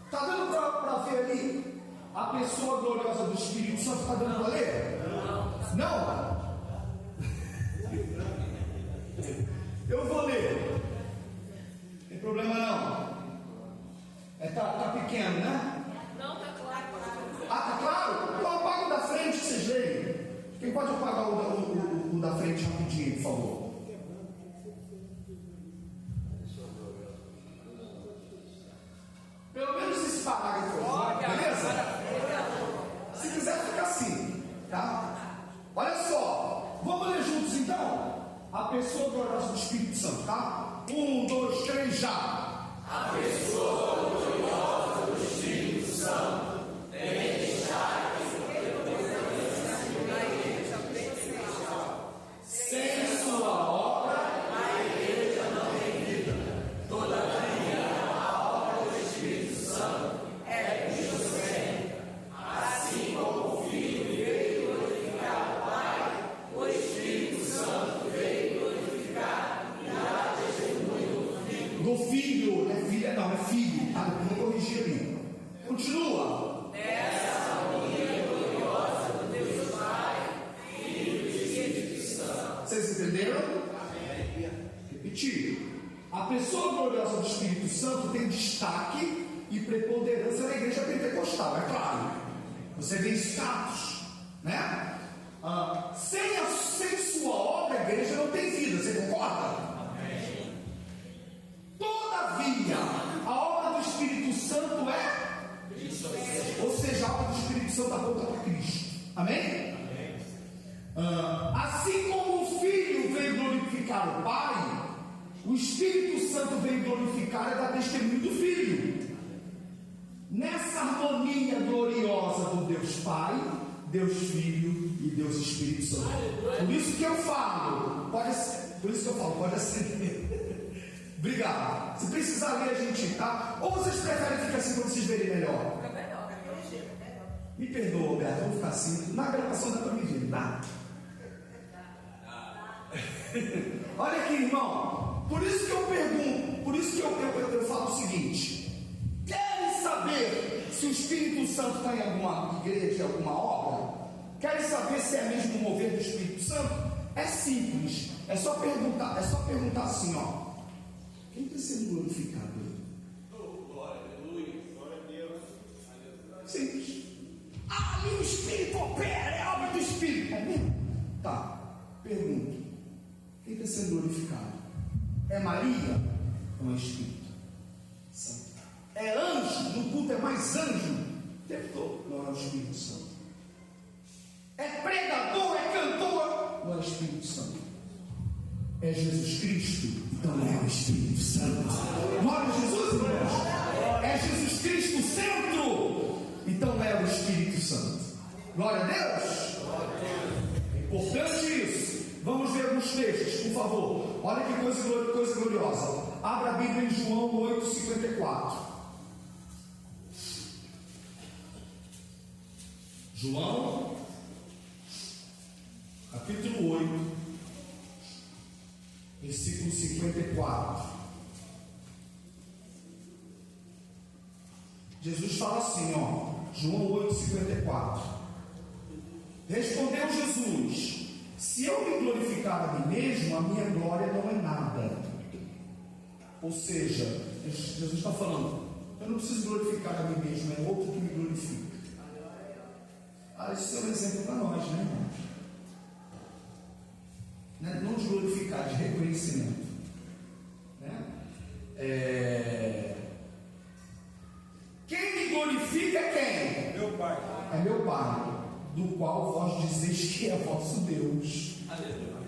Speaker 1: está dando para ver ali a pessoa gloriosa do Espírito Santo? Está dando para ler? Não? Eu vou ler. Não tem problema não. Tá pequeno, né?
Speaker 3: Não, tá claro.
Speaker 1: Ah, tá claro? Então apaga o da frente, vocês leem. Quem pode apagar o da frente rapidinho, por favor? Pelo menos esse parágrafo, beleza? Se quiser, fica assim, tá? Olha só, vamos ler juntos então? A pessoa gloriosa do Espírito Santo, tá? 1, 2, 3, já!
Speaker 2: A pessoa gloriosa do Espírito Santo tem deixado sem sua obra, a igreja não tem vida. Todavia, a obra do Espírito Santo é cristocêntrica. Assim como o Filho veio glorificar o Pai, o Espírito Santo veio glorificar e dar testemunho do Filho.
Speaker 1: Do Filho, não é filha, não, é filho, tá? Vou corrigir ali. Continua.
Speaker 2: Nessa harmonia gloriosa do Deus Pai, Filho e Espírito Santo.
Speaker 1: Vocês entenderam? Repetir. A pessoa gloriosa do Espírito Santo tem destaque e preponderância na igreja pentecostal, é claro. Você vê status, né? Sem sua obra, a igreja não tem vida, você concorda? Todavia, a obra do Espírito Santo é? Ou seja, a obra do Espírito Santo aponta para Cristo. Amém? Assim como o Filho veio glorificar o Pai, o Espírito Santo veio glorificar e dar testemunho do Filho. Nessa harmonia gloriosa do Deus Pai, Deus Filho e Deus Espírito Santo. Por isso que eu falo, pode ser. Obrigado. Se precisar ler, a gente, tá? Ou vocês preferem ficar assim para vocês verem melhor? Me perdoa, Roberto, eu vou ficar assim. Na gravação dá para me ver, tá? Olha aqui, irmão. Por isso que eu pergunto, por isso que eu falo o seguinte: querem saber se o Espírito Santo está em alguma igreja, alguma obra? Querem saber se é mesmo o mover do Espírito Santo? É simples. É só perguntar assim, ó. Quem está sendo glorificado?
Speaker 2: Glória a Deus.
Speaker 1: Simples. Ali o Espírito opera, é a obra do Espírito. É mesmo? Tá. Pergunto. Quem está sendo glorificado? É Maria ou é Espírito Santo? É anjo? No culto é mais anjo? O tempo todo. Não é o Espírito Santo. É pregador? É cantor? Não é o Espírito Santo. É Jesus Cristo, então é o Espírito Santo. Glória a Jesus, irmãos. É Jesus Cristo o centro, então é o Espírito Santo. Glória a Deus. É importante isso. Vamos ver alguns textos, por favor. Olha que coisa gloriosa. Abra a Bíblia em João 8:54. João, capítulo 8, versículo 54. Jesus fala assim, João 8:54. Respondeu Jesus: se eu me glorificar a mim mesmo, a minha glória não é nada. Ou seja, Jesus está falando, eu não preciso glorificar a mim mesmo, é outro que me glorifica. Esse é um exemplo para nós, né, irmãos? Não de glorificar, de reconhecimento, né? Quem me glorifica é quem?
Speaker 2: Meu Pai.
Speaker 1: É meu Pai, do qual vós dizeis que é vosso Deus.
Speaker 2: Aleluia.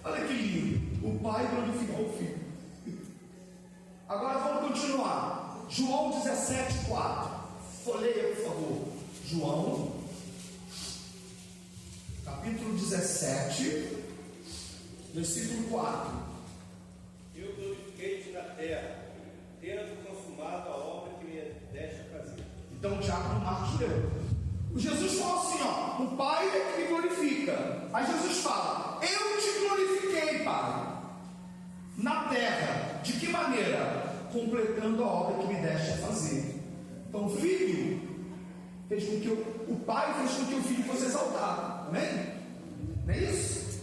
Speaker 1: Olha que lindo. O Pai glorificou o Filho. Agora vamos continuar. João 17:4. Folheia, por favor. João, capítulo 17, versículo 4.
Speaker 3: Eu glorifiquei-te na terra, tendo consumado a obra que me deste a fazer.
Speaker 1: Então o diácono Marcos leu. O Jesus fala assim, o Pai é que me glorifica. Aí Jesus fala, eu te glorifiquei, Pai, na terra. De que maneira? Completando a obra que me deste a fazer. Então o Filho fez com que o Pai fez com que o Filho fosse exaltado. Amém? Não é isso?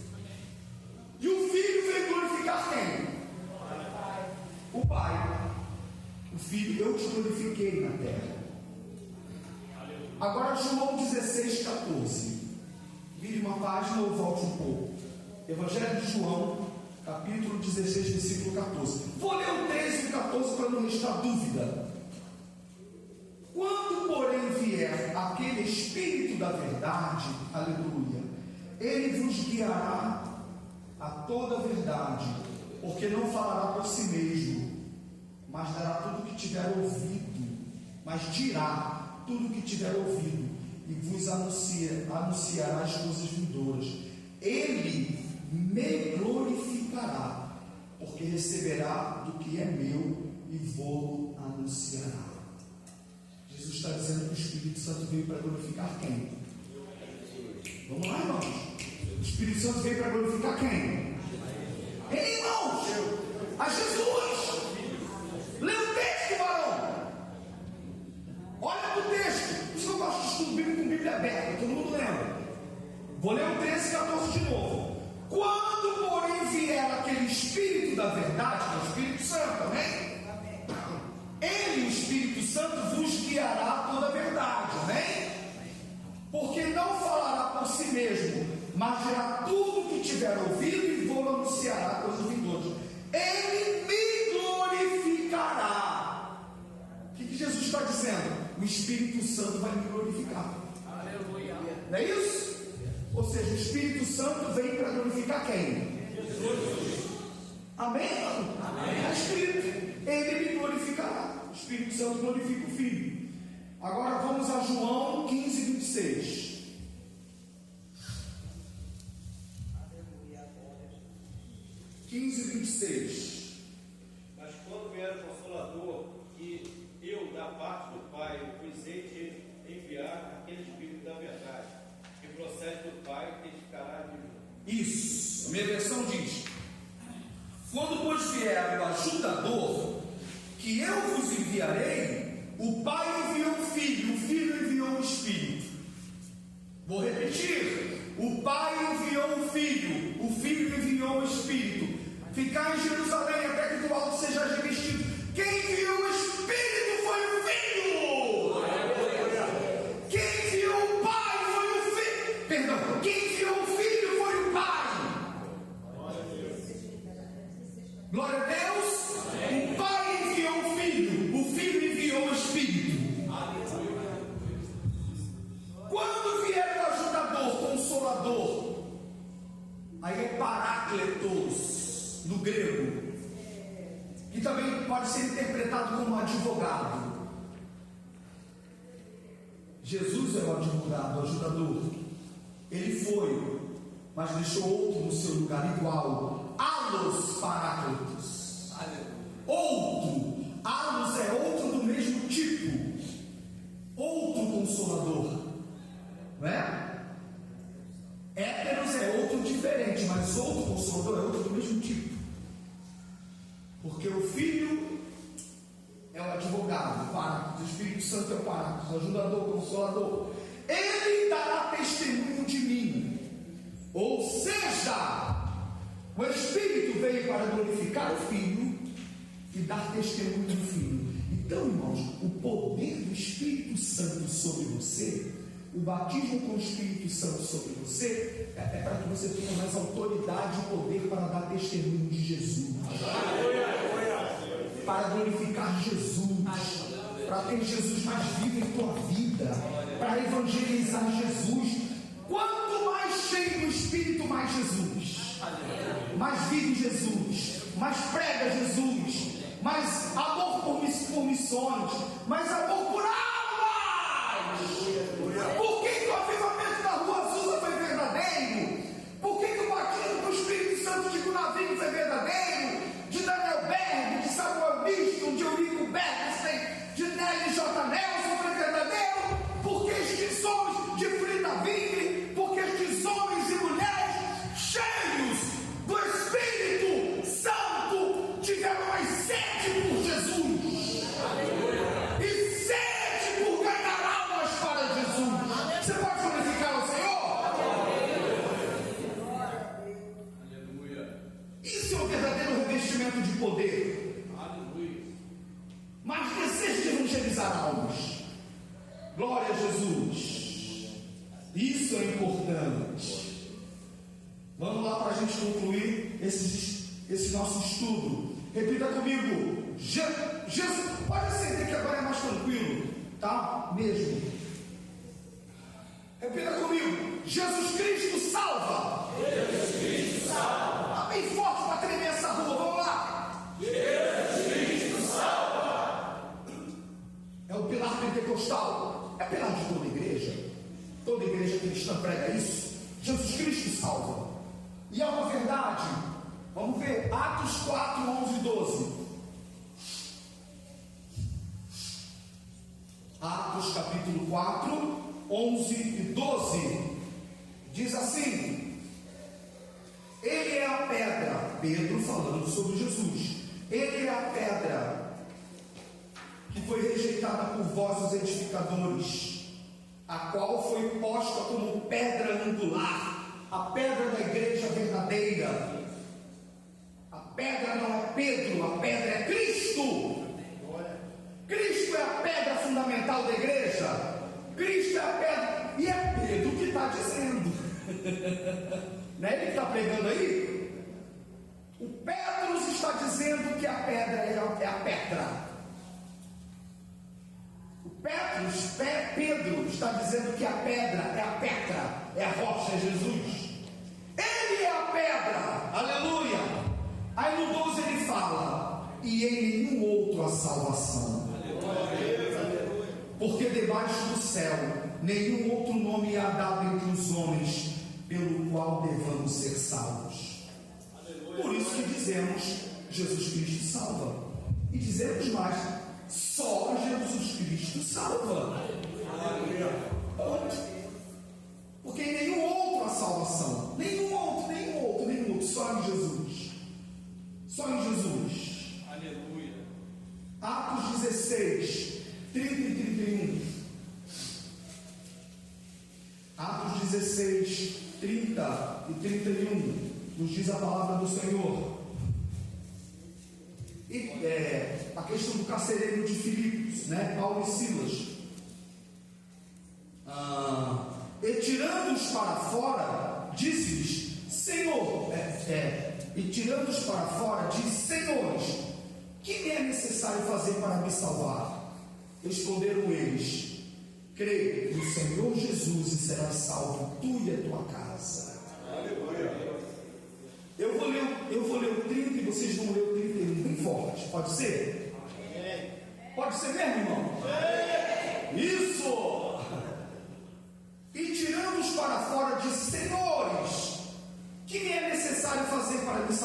Speaker 1: E o Filho veio glorificar quem? O Pai. O Filho, eu te glorifiquei na terra. Agora João 16:14. Vire uma página ou volte um pouco. Evangelho de João, capítulo 16, versículo 14. Vou ler o 13 e o 14 para não restar dúvida. Quando, porém, vier aquele Espírito da verdade, aleluia, ele vos guiará a toda a verdade, porque não falará por si mesmo, mas dará tudo o que tiver ouvido, mas dirá tudo o que tiver ouvido, e vos anunciará as coisas vindouras. Ele me glorificará, porque receberá do que é meu e vou anunciará. Jesus está dizendo que o Espírito Santo veio para glorificar quem? Vamos lá, irmãos. O Espírito Santo veio para glorificar quem? Ei, irmãos! A Jesus! Lê o texto, varão! Olha para o texto. Por isso que eu gosto de estudo bíblico com Bíblia aberta, todo mundo lembra. Vou ler o 13 e 14 de novo. Quando, porém, vier aquele Espírito da verdade, que é o Espírito Santo, amém? Ele, o Espírito Santo, vos guiará a toda a verdade, amém? Porque não falará por si mesmo, mas dirá tudo o que tiver ouvido e vou anunciará coisas vindouras. Ele me glorificará. O que Jesus está dizendo? O Espírito Santo vai me glorificar.
Speaker 2: Aleluia.
Speaker 1: Não é isso? Ou seja, o Espírito Santo vem para glorificar quem?
Speaker 2: Jesus.
Speaker 1: Amém? Amém. É Espírito. Ele me glorificará. O Espírito Santo glorifica o Filho. Agora vamos a João 15:26.
Speaker 3: Aleluia.
Speaker 1: 15:26.
Speaker 3: Mas quando vier o Consolador, que eu, da parte do Pai, vos hei de enviar aquele Espírito da verdade, que procede do Pai, que ficará de mim.
Speaker 1: Isso. A minha versão diz: quando pois vier o ajudador, que eu vos enviarei, o Pai enviou o Filho enviou o Espírito. Vou repetir: o Pai enviou o Filho enviou o Espírito. Ficar em Jerusalém até que do alto seja revestido. Quem enviou o Espírito foi o Filho. Quem enviou o Pai foi o Filho. Perdão, quem enviou o Filho foi o Pai. Glória a Deus. O Pai enviou o Filho enviou o Espírito. Quando vier o ajudador, consolador, aí é parácletos no grego, que também pode ser interpretado como advogado. Jesus é o advogado, o ajudador. Ele foi, mas deixou outro no seu lugar, igual. Alos Paráclitos. Outro. Alos é outro do mesmo tipo. Outro consolador. Não é? Héteros é outro diferente, mas outro consolador é outro do mesmo tipo. Porque o Filho é o advogado, o Paráclito, o Espírito Santo é o Paráclito, o ajudador, o consolador. Ele dará testemunho de mim. Ou seja, o Espírito veio para glorificar o Filho e dar testemunho do Filho. Então, irmãos, o poder do Espírito Santo sobre você, o batismo com o Espírito Santo sobre você, é para que você tenha mais autoridade e poder para dar testemunho de Jesus, para glorificar Jesus, para ter Jesus mais vivo em tua vida, para evangelizar Jesus. Quanto mais cheio do Espírito, mais Jesus, mais vive Jesus, mais prega Jesus, mais amor por missões, mais amor por almas. Por que o avivamento da Rua Azusa foi verdadeiro? Por que o batismo com o Espírito Santo de Cunhavinho foi verdadeiro? De Daniel Berg, de Samuel Biston, de Eurico Bergstein, de Nelly J. Nelson foi verdadeiro? Porque estes homens de Frida Vigre, porque estes homens e mulheres cheios do Espírito Santo tiveram mais sede por Jesus. E sede por ganhar almas para Jesus. Você pode glorificar o Senhor? Isso é o verdadeiro revestimento de poder. Mas desejo de evangelizar almas. Glória a Jesus. Isso é importante. Vamos lá para a gente concluir esse nosso estudo. Repita comigo. Jesus, pode acender que agora é mais tranquilo, tá? Mesmo. Repita comigo. Jesus Cristo salva.
Speaker 2: Jesus Cristo salva.
Speaker 1: Tá bem forte para tremer essa rua. Vamos lá.
Speaker 2: Jesus Cristo salva.
Speaker 1: É o pilar pentecostal. É pilar de toda igreja. Toda igreja cristã prega isso. Jesus Cristo salva. E é uma verdade. Vamos ver Atos 4, 11 e 12. Atos capítulo 4, 11 e 12. Diz assim: Ele é a pedra. Pedro falando sobre Jesus. Ele é a pedra que foi rejeitada por vós, os edificadores, a qual foi posta como pedra angular. A pedra da igreja verdadeira. A pedra não é Pedro, a pedra é Cristo. Cristo é a pedra fundamental da igreja. Cristo é a pedra. E é Pedro que está dizendo. Não é ele que está pregando aí? O Pedro está dizendo que a pedra é a Petra. Pedro está dizendo que a pedra é a Petra, é a rocha, é Jesus. Ele é a pedra, aleluia. Aí no 12 ele fala: e em nenhum outro há salvação, porque debaixo do céu nenhum outro nome há dado entre os homens pelo qual devamos ser salvos. Por isso que dizemos: Jesus Cristo salva. E dizemos mais: só Jesus Cristo salva. Porque em nenhum outro há salvação. Nenhum outro. Só em Jesus. Só em Jesus.
Speaker 3: Aleluia.
Speaker 1: Atos 16, 30 e 31. Atos 16, 30 e 31. Nos diz a palavra do Senhor. E a questão do carcereiro de Filipos, né? Paulo e Silas. E tirando-os para fora, disse-lhes: Senhor, e tirando-os para fora, disse: Senhores, que me é necessário fazer para me salvar? Responderam eles: crê no Senhor Jesus e serás salvo, tu e a tua casa.
Speaker 3: Aleluia.
Speaker 1: Eu vou ler o 30 e vocês vão ler o 31 bem forte. Pode ser? Pode ser mesmo, irmão? Isso!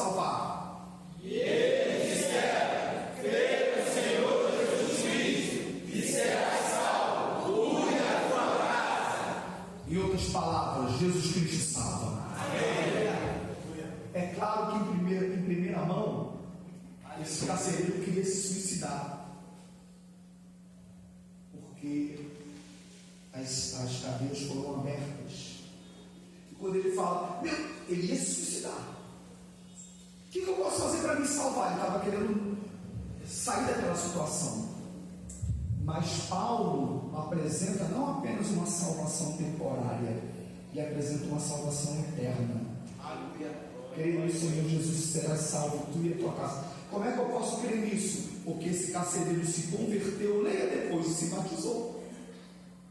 Speaker 1: salvar?
Speaker 2: E ele disser, crê no Senhor Jesus Cristo, e serás salvo, tu e a tua casa.
Speaker 1: Em outras palavras, Jesus Cristo salva. É claro que em primeira mão, esse carcereiro queria se suicidar, porque as cadeias foram abertas. E quando ele fala, ele ia se suicidar. O que eu posso fazer para me salvar? Ele estava querendo sair daquela situação. Mas Paulo apresenta não apenas uma salvação temporária, ele apresenta uma salvação eterna. Creia no Senhor Jesus, será salvo tu e a tua casa. Como é que eu posso crer nisso? Porque esse carcereiro se converteu, leia depois, se batizou.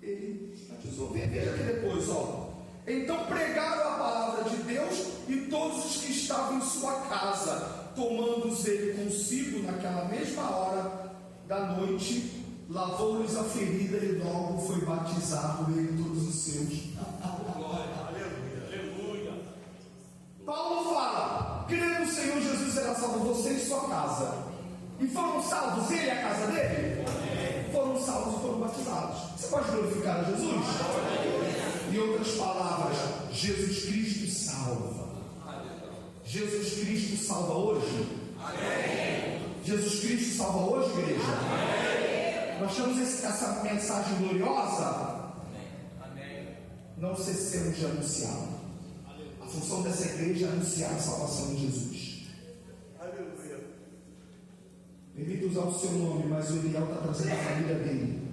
Speaker 1: Ele se batizou, veja aqui depois, ó. Então pregaram a palavra de Deus, e todos os que estavam em sua casa, tomando-os ele consigo naquela mesma hora da noite, lavou-lhes a ferida e logo foi batizado ele e todos os seus. Paulo fala, crê no Senhor Jesus será salvo você e sua casa. E foram salvos ele e a casa dele? Foram salvos e foram batizados. Você pode glorificar a Jesus? Em outras palavras, Jesus Cristo salva. Jesus Cristo salva hoje? Jesus Cristo salva hoje, igreja? Nós temos essa mensagem gloriosa. Não cessemos de anunciá-la. A função dessa igreja é anunciar a salvação de Jesus.
Speaker 2: Aleluia.
Speaker 1: Permita usar o seu nome, mas o Eliel está trazendo a família dele.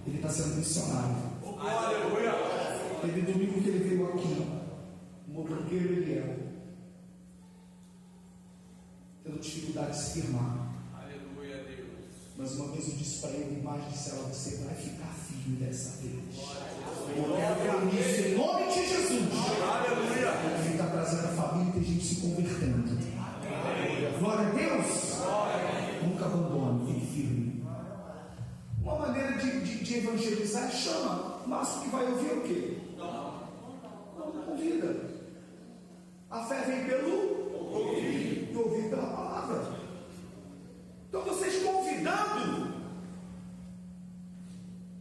Speaker 1: Ele está sendo missionário.
Speaker 2: Aleluia.
Speaker 1: Teve domingo que ele veio aqui, o motoqueiro Eliel, tendo dificuldade de se firmar.
Speaker 2: Aleluia, Deus.
Speaker 1: Mas uma vez eu disse para ele, mais disseram, você vai ficar firme dessa vez. Eu quero isso em nome de Jesus.
Speaker 2: Aleluia.
Speaker 1: Ele está trazendo a família e tem gente se convertendo. Glória a Deus. Nunca abandone, fique firme. Uma maneira de evangelizar é chama. O máximo que vai ouvir é o quê? Não convida. A fé vem pelo ouvir e ouvir pela palavra. Então vocês convidando,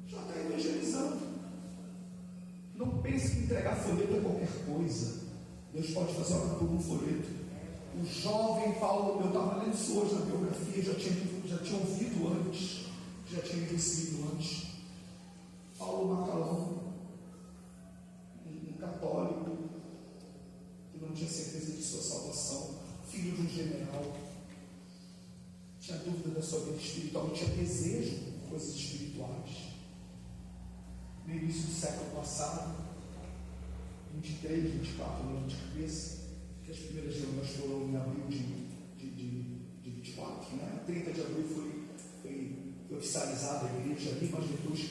Speaker 1: já está evangelizando. Não pense que entregar folheto é qualquer coisa. Deus pode fazer algo por um folheto. O jovem Paulo, eu estava lendo isso hoje na biografia, já tinha ouvido antes, já tinha recebido antes. Paulo Macalão, um católico, que não tinha certeza de sua salvação, filho de um general, tinha dúvida da sua vida espiritual, não tinha desejo por coisas espirituais. No início do século passado, 23, 24, não de cabeça, que as primeiras reuniões foram em abril de 24, né? 30 de abril foi oficializada a igreja ali, mas depois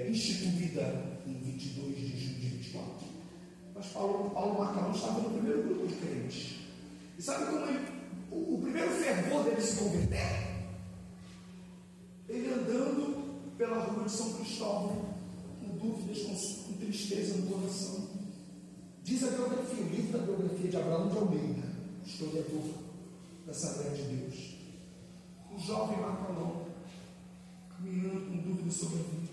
Speaker 1: instituída em 22 de junho de 24. Mas Paulo Macalão estava no primeiro grupo de crentes. E sabe como o primeiro fervor dele se converter? Ele andando pela rua de São Cristóvão, com dúvidas, com tristeza no coração. Diz a biografia, o livro da biografia de Abraão de Almeida, historiador da Assembleia de Deus. O jovem Macalão, caminhando com dúvidas sobre a vida,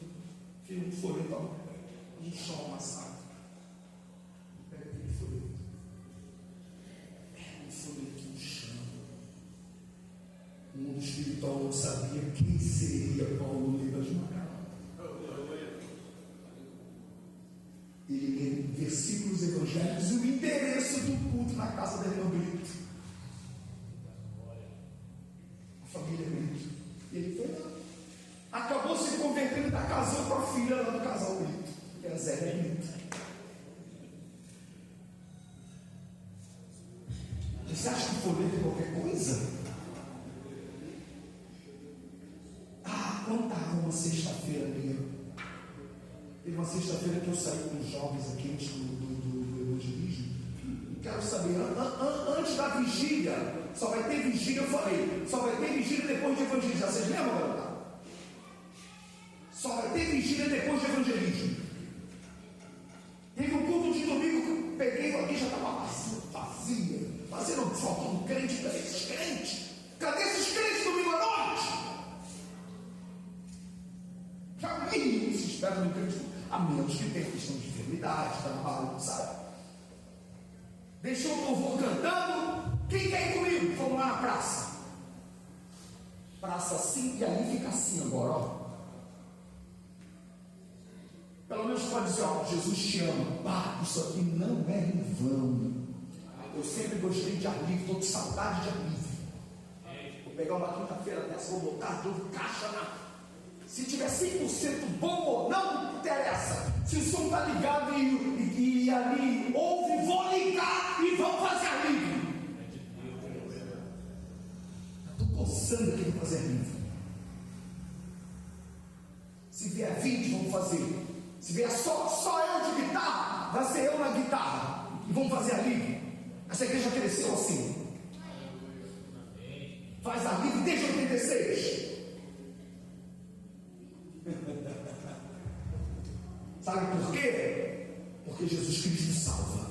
Speaker 1: fez um folheto no chão amassado. Pega aquele folheto. Pega um folheto no chão. O mundo espiritual não sabia quem seria Paulo Libas Macalão. Ele lê versículos evangélicos e o endereço do culto na casa da irmã Brito. A família Brito. E ele foi lá. Acabou se convertendo e ainda casou com a filha lá do casal Brito, que é a Zélia Brito. Você acha que folheto é qualquer coisa? Quanta uma sexta-feira minha. Teve uma sexta-feira que eu saí com os jovens aqui antes do evangelismo. E quero saber, antes da vigília, só vai ter vigília, eu falei, só vai ter vigília depois de evangelizar. Vocês lembram, galera? Só vai ter vigília depois de evangelismo. Teve um culto de domingo que eu peguei aqui, já estava vazia. fazendo foto do crente. Cadê esses crentes? Cadê esses crentes domingo à noite? Jamais se espera do crente, a menos que tenha questão de enfermidade, trabalho, sabe? Deixou o povo cantando. Quem quer ir comigo? Vamos lá na praça. Praça assim, e ali fica assim agora, ó. Pelo menos pode dizer, ó, Jesus te ama. Pá, isso aqui não é em vão. Eu sempre gostei de ar livre, estou com saudade de ar livre. Vou pegar uma quinta-feira dessa, vou botar de caixa na. Se tiver 100% bom ou não interessa. Se o som está ligado e ali ouve, vou ligar e vamos fazer ar livre. Estou coçando aqui para fazer ar livre. Se vier 20, vamos fazer. Se vier só eu de guitarra, vai ser eu na guitarra. E vamos fazer ar livre. Essa igreja cresceu assim. Faz ar livre desde 86. Sabe por quê? Porque Jesus Cristo salva.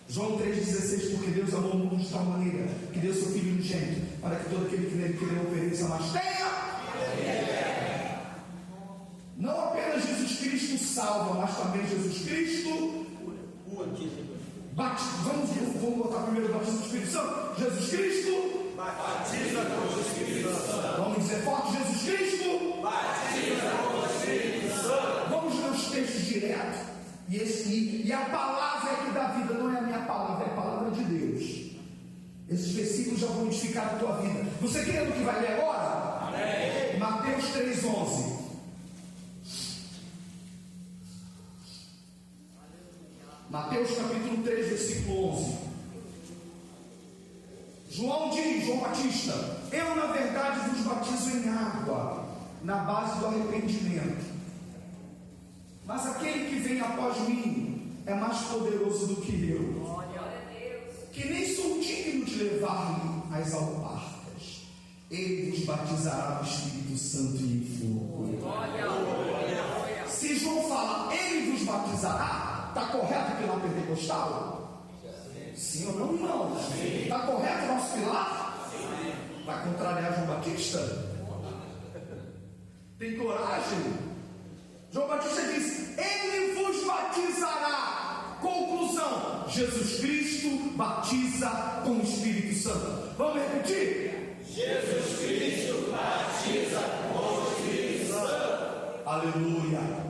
Speaker 1: João 3,16, porque Deus amou o mundo de tal maneira que deu seu Filho unigênito, para que todo aquele que nele crê não pereça, mas tenha. Não apenas Jesus Cristo salva, mas também Jesus Cristo batiza. Vamos botar primeiro o batismo do Espírito Santo. Jesus Cristo batiza com o Espírito Santo. Vamos dizer forte: Jesus Cristo batiza com o Espírito Santo. Vamos ler os textos direto. E a palavra que dá vida não é a minha palavra, é a palavra de Deus. Esses versículos já vão edificar a tua vida. Você crê no que vai ler agora? Amém. Mateus 3,11. Mateus capítulo 3, versículo 11. João diz, João Batista: eu na verdade vos batizo em água, na base do arrependimento. Mas aquele que vem após mim é mais poderoso do que eu, que nem sou digno de levar-lhe as alparcas. Ele vos batizará no Espírito Santo e em fogo. Se João fala, ele vos batizará, está correto o pilar pentecostal? Sim ou não, irmão? Está correto o nosso pilar? Vai contrariar João Batista? Tem coragem? João Batista diz: ele vos batizará. Conclusão: Jesus Cristo batiza com o Espírito Santo. Vamos repetir? Jesus Cristo batiza com o Espírito Santo. Aleluia.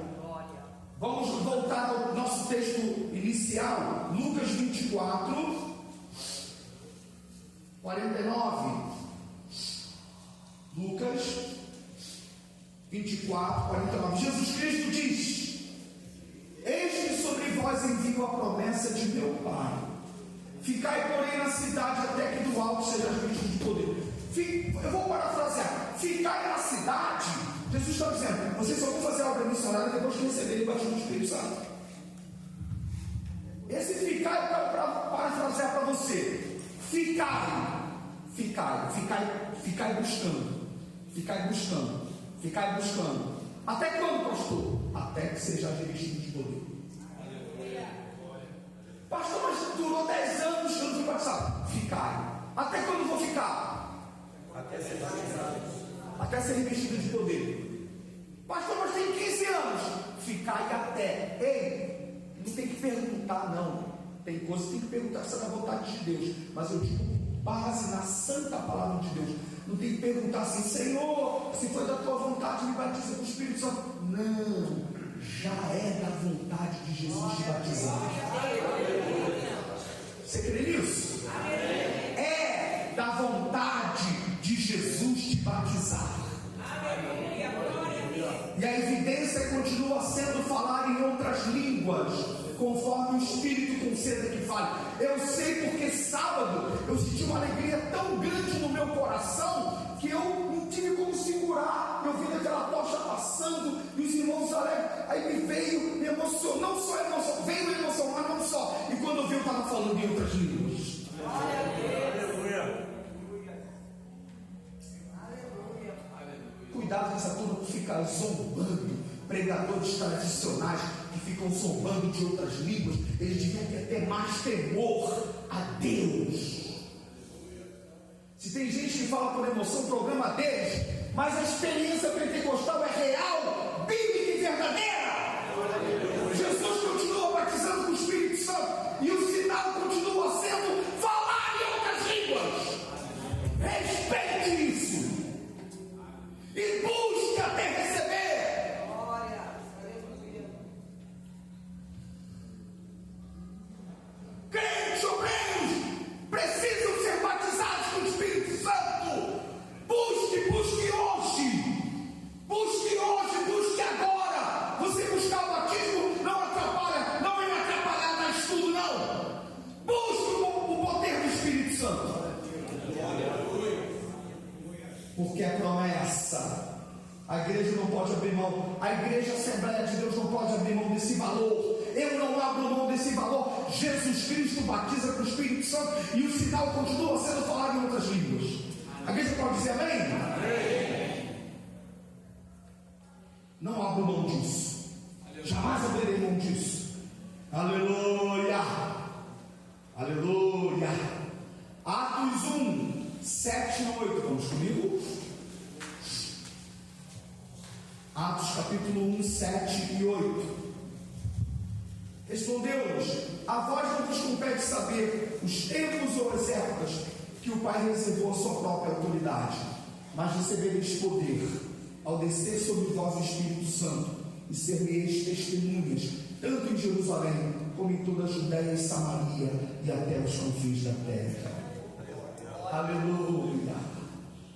Speaker 1: Vamos voltar ao nosso texto inicial, Lucas 24, 49. Lucas 24, 49. Jesus Cristo diz: eis que sobre vós envio a promessa de meu Pai. Ficai, porém, na cidade até que do alto sejais revestidos de poder. Eu vou parafrasear. Ficai na cidade. Jesus está dizendo: vocês só vão fazer a obra missionária depois de receberem o batismo do Espírito Santo. Esse ficar eu quero parafrasear para você. Ficai buscando. Até quando, pastor? Até que seja revestido de poder. Pastor, mas durou 10 anos que eu não fui batizado. Ficai. Até quando vou ficar? Até ser batizado. Até ser revestido de poder. Pastor, mas tem 15 anos. Ficai até. Ei, não tem que perguntar, não. Tem coisas que tem que perguntar se é da vontade de Deus. Mas eu digo base na santa palavra de Deus. Não tem que perguntar assim: Senhor, se foi da tua vontade, me batiza com o Espírito Santo. Não, já é da vontade de Jesus te batizar. Você crê nisso? É da vontade de Jesus te batizar. E a evidência continua sendo falar em outras línguas, conforme o Espírito conceda que fale. Eu sei porque sábado eu senti uma alegria tão grande no meu coração que eu não tive como segurar. Eu vi aquela tocha passando e os irmãos alegres. Aí me veio, me emocionou, não só emoção, veio emoção, mas não só. E quando eu vi, eu estava falando em outras línguas. Aleluia. Cuidado com essa turma que fica zombando pregadores tradicionais que ficam zombando de outras línguas. Eles deviam ter mais temor a Deus. Se tem gente que fala por emoção, o programa deles, mas a experiência pentecostal é real, bíblica e verdadeira. Jesus continua batizando com o Espírito Santo e o sinal continua sendo falar em outras línguas. Respeite isso e busque até receber. Crentes obreiros precisam ser batizados com o Espírito Santo. Busque hoje, busque agora. Você buscar o batismo não atrapalha, não vai me atrapalhar dar estudo, não. Busque o poder do Espírito Santo. Porque é promessa. A igreja não pode abrir mão. A igreja Assembleia de Deus não pode abrir mão desse valor. Eu não abro mão desse valor. Jesus Cristo batiza com o Espírito Santo e o sinal continua sendo falado em outras línguas. A igreja pode dizer amém? Amém. Não abro mão disso. Jamais abrirei mão disso. Aleluia. Aleluia. Atos 1, 7 e 8. Vamos comigo? Atos capítulo 1, 7 e 8. Respondeu-nos: a vós não vos compete saber os tempos ou as épocas que o Pai reservou a sua própria autoridade, mas recebereis poder ao descer sobre vós o Espírito Santo, e ser-me-eis testemunhas, tanto em Jerusalém como em toda a Judéia e Samaria e até os confins da terra. Aleluia.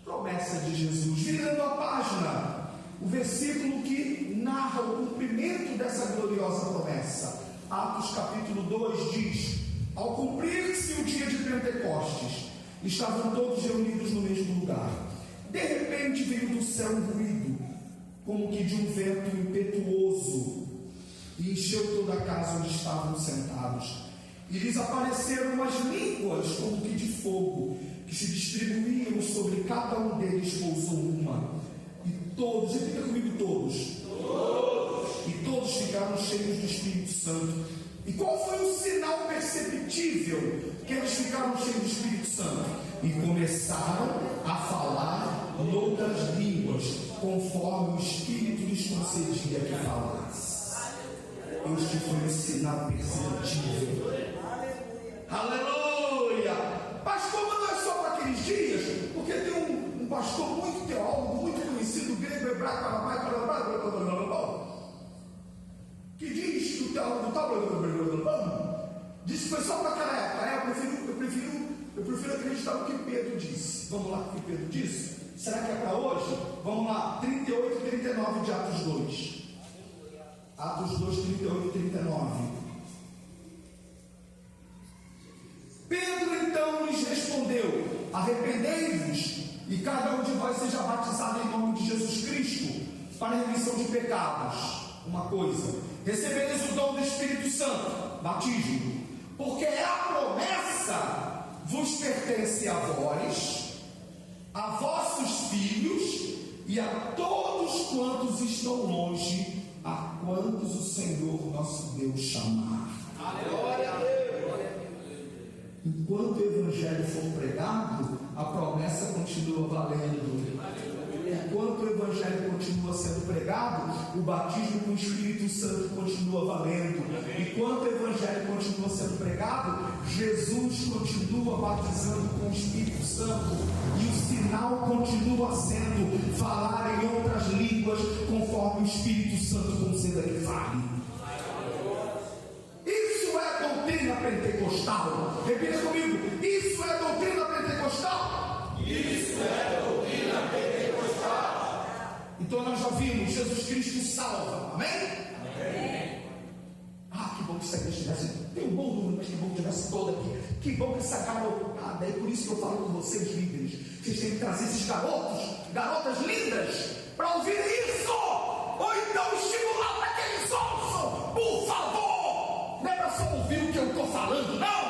Speaker 1: Promessa de Jesus. Virando a página, o versículo que narra o cumprimento dessa gloriosa promessa. Atos capítulo 2 diz: ao cumprir-se o dia de Pentecostes, estavam todos reunidos no mesmo lugar. De repente veio do céu um ruído, como que de um vento impetuoso, e encheu toda a casa onde estavam sentados. E lhes apareceram umas línguas como que de fogo, que se distribuíam sobre cada um deles, pousou uma. E todos, repita comigo, todos. E todos ficaram cheios do Espírito Santo. E qual foi o sinal perceptível que eles ficaram cheios do Espírito Santo? E começaram a falar noutras línguas, conforme o Espírito lhes concedia que falasse. Este foi o sinal perceptível. Aleluia! Pastor, mas não é só para aqueles dias, porque tem um pastor muito teólogo, muito conhecido, grego, hebraico, aramaico, que diz que o teólogo disse que foi só para aquela época. Eu prefiro acreditar no que Pedro disse. Vamos lá, o que Pedro disse? Será que é para hoje? Vamos lá, 38 e 39 de Atos 2. Atos 2, 38 e 39. Pedro então lhes respondeu: arrependei-vos e cada um de vós seja batizado em nome de Jesus Cristo para a remissão de pecados. Uma coisa: recebereis o dom do Espírito Santo, batismo, porque a promessa vos pertence a vós, a vossos filhos e a todos quantos estão longe, a quantos o Senhor nosso Deus chamar. Aleluia. Enquanto o Evangelho for pregado, a promessa continua valendo. Enquanto o Evangelho continua sendo pregado, o batismo com o Espírito Santo continua valendo. Enquanto o Evangelho continua sendo pregado, Jesus continua batizando com o Espírito Santo. E o sinal continua sendo falar em outras línguas, conforme o Espírito Santo conceda que fale. Isso é doutrina pentecostal. Repita comigo: isso é doutrina pentecostal. Isso é doutrina pentecostal. Então nós já vimos, Jesus Cristo salva. Amém? Amém. Ah, que bom que essa igreja tivesse, tem um bom número, mas que bom que tivesse toda aqui. Que bom que essa garotada, é por isso que eu falo com vocês, líderes. Vocês têm que trazer esses garotas lindas, para ouvir isso. Ou então estimular para que eles ouçam, por favor. Não é para só ouvir o que eu estou falando, não.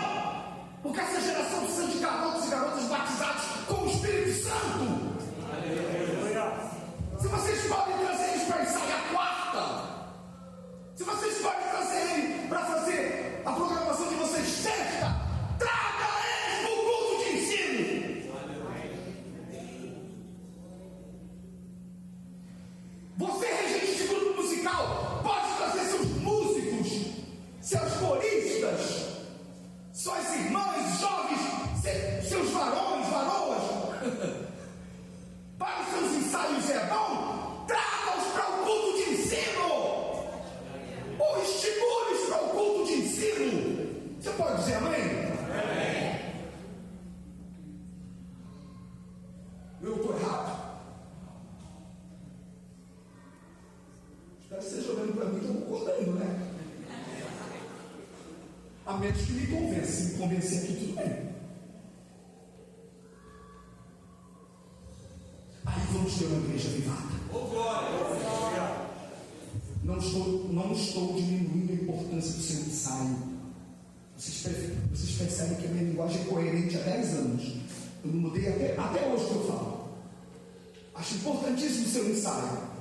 Speaker 1: Porque essa geração precisa de garotos e garotas batizados com o Espírito Santo. Se vocês podem trazer eles para ensaiar quarta, A menos que me convença. Se me convencer aqui, tudo bem. Aí vamos ter uma igreja avivada. Não estou diminuindo a importância do seu ensaio. Vocês percebem que a minha linguagem é coerente há 10 anos. Eu não mudei até hoje que eu falo. Acho importantíssimo o seu ensaio.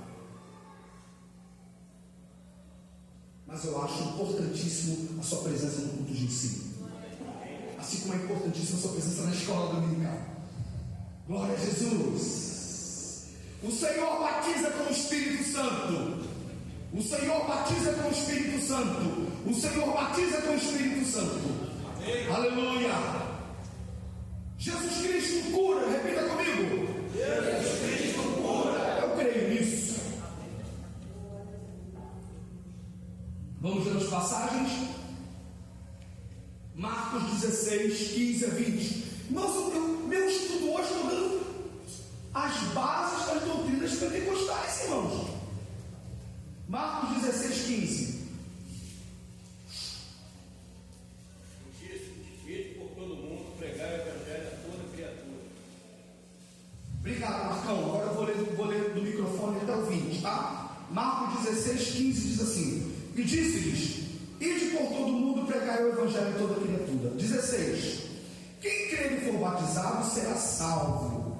Speaker 1: Mas eu acho importantíssimo a sua presença no culto de ensino. Assim como é importantíssima a sua presença na escola dominical. Glória a Jesus. O Senhor batiza com o Espírito Santo. O Senhor batiza com o Espírito Santo. O Senhor batiza com o Espírito Santo. Amém. Aleluia. Jesus Cristo cura. Repita comigo. Jesus Cristo cura. Eu creio nisso. Vamos ver as passagens. Marcos 16, 15 a 20. Meu estudo hoje estou dando as bases das doutrinas pentecostais, irmãos. Marcos 16, 15.
Speaker 3: Ide por todo mundo, pregar o evangelho a toda criatura.
Speaker 1: Obrigado, Marcão. Agora eu vou ler do microfone até o 20, tá? Marcos 16, 15 diz assim: e disse-lhes: ide por todo mundo, pregai o evangelho a toda criatura. 16. Quem crer e for batizado será salvo,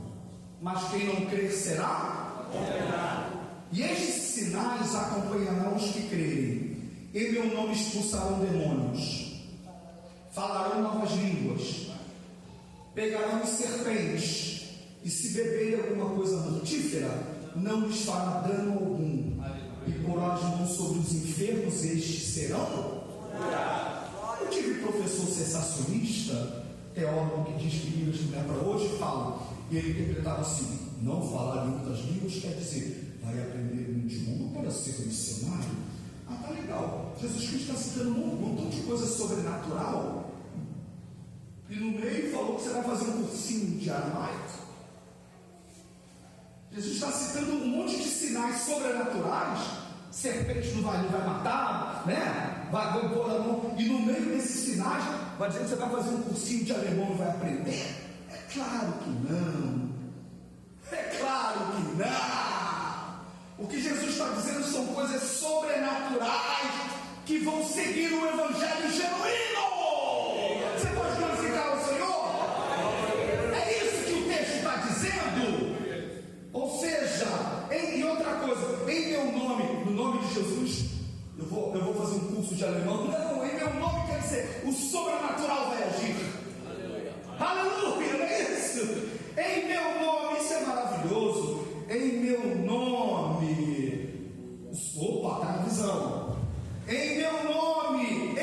Speaker 1: mas quem não crer será condenado. E estes sinais acompanharão os que crerem. Em meu nome expulsarão demônios, falarão novas línguas, pegarão serpentes, e se beberem alguma coisa mortífera, não lhes fará dano algum. E porão as mãos sobre os enfermos, estes serão curados. Eu tive professor sensacionista, teólogo que diz que Bíblia não é para hoje, fala, e ele interpretava assim: não falar em outras línguas quer dizer, vai aprender um idioma para ser missionário. Ah, tá legal. Jesus Cristo está citando um montão de coisa sobrenatural, e no meio falou que você vai fazer um cursinho de aramaico. Jesus está citando um monte de sinais sobrenaturais. Serpente não vai matar, né? Vai pôr a mão. E no meio desses sinais, vai dizer que você vai fazer um cursinho de alemão e vai aprender? É claro que não. É claro que não. O que Jesus está dizendo são coisas sobrenaturais que vão seguir o evangelho genuíno. Você pode glorificar o Senhor? É isso que o texto está dizendo. Ou seja, e outra coisa, em meu nome, no nome de Jesus, eu vou fazer um curso de alemão. Não, em meu nome quer dizer, o sobrenatural vai agir. Aleluia, não é isso? Em meu nome, isso é maravilhoso. Em meu nome, opa, tá na visão. Em meu nome,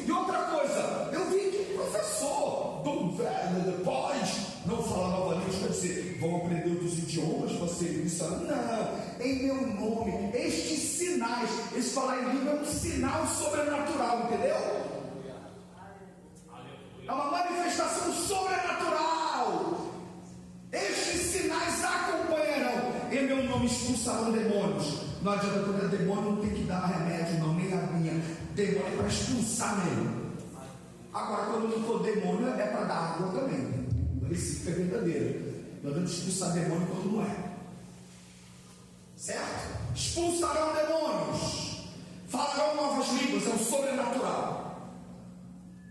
Speaker 1: e outra coisa, eu vi que o professor do velho depois não falar nova língua, quer dizer, vão aprender outros idiomas, você isso. Não, em meu nome, estes sinais, esse falar em língua é um sinal sobrenatural, entendeu? É uma manifestação sobrenatural. Estes sinais acompanharão. Em meu nome expulsarão demônios. Não adianta, quando é demônio, não tem que dar remédio, não, nem aguinha. Demônio é para expulsar mesmo. Agora, quando não for demônio, é para dar água também. Isso é verdadeiro. Nós vamos expulsar demônio quando não é. Certo? Expulsarão demônios, falarão novas línguas, é o sobrenatural.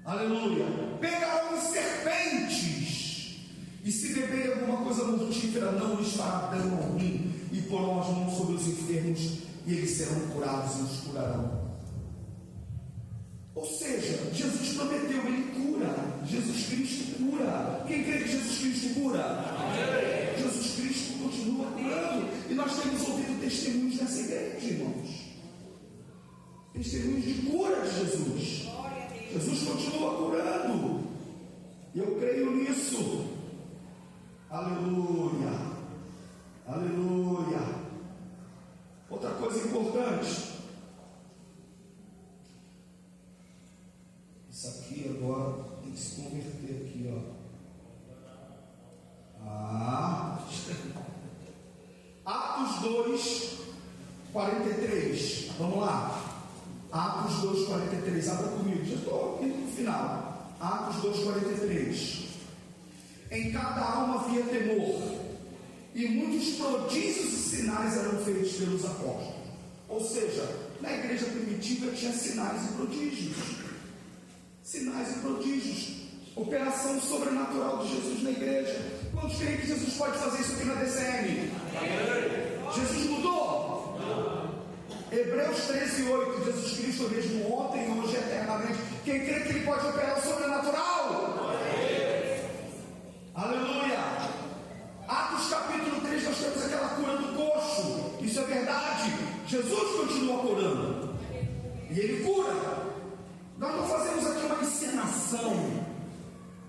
Speaker 1: Aleluia. Pegarão serpentes, e se beberem alguma coisa mortífera, não lhes fará dano algum, e porão as mãos sobre os enfermos, e eles serão curados e os curarão. Ou seja, Jesus prometeu, ele cura. Jesus Cristo cura. Quem crê que Jesus Cristo cura? Amém. Jesus Cristo continua curando. E nós temos ouvido testemunhos nessa igreja, irmãos. Testemunhos de cura de Jesus. Jesus continua curando. E eu creio nisso. Aleluia. Aleluia. Outra coisa importante. Isso aqui agora tem que se converter aqui, ó. Atos 2, 43. Vamos lá. Atos Atos 2,43, abra comigo, já estou aqui no final. Atos 2,43. Em cada alma havia temor, e muitos prodígios e sinais eram feitos pelos apóstolos. Ou seja, na igreja primitiva tinha sinais e prodígios. Sinais e prodígios. Operação sobrenatural de Jesus na igreja. Quantos creem que Jesus pode fazer isso aqui na DCM? Jesus mudou? Hebreus 13:8. Jesus Cristo, o mesmo ontem, hoje e eternamente. Quem crê que ele pode operar o sobrenatural? Aleluia! Atos capítulo 3, nós temos aquela cura do coxo. Isso é verdade. Jesus continua curando. E ele cura. Nós não fazemos aqui uma encenação.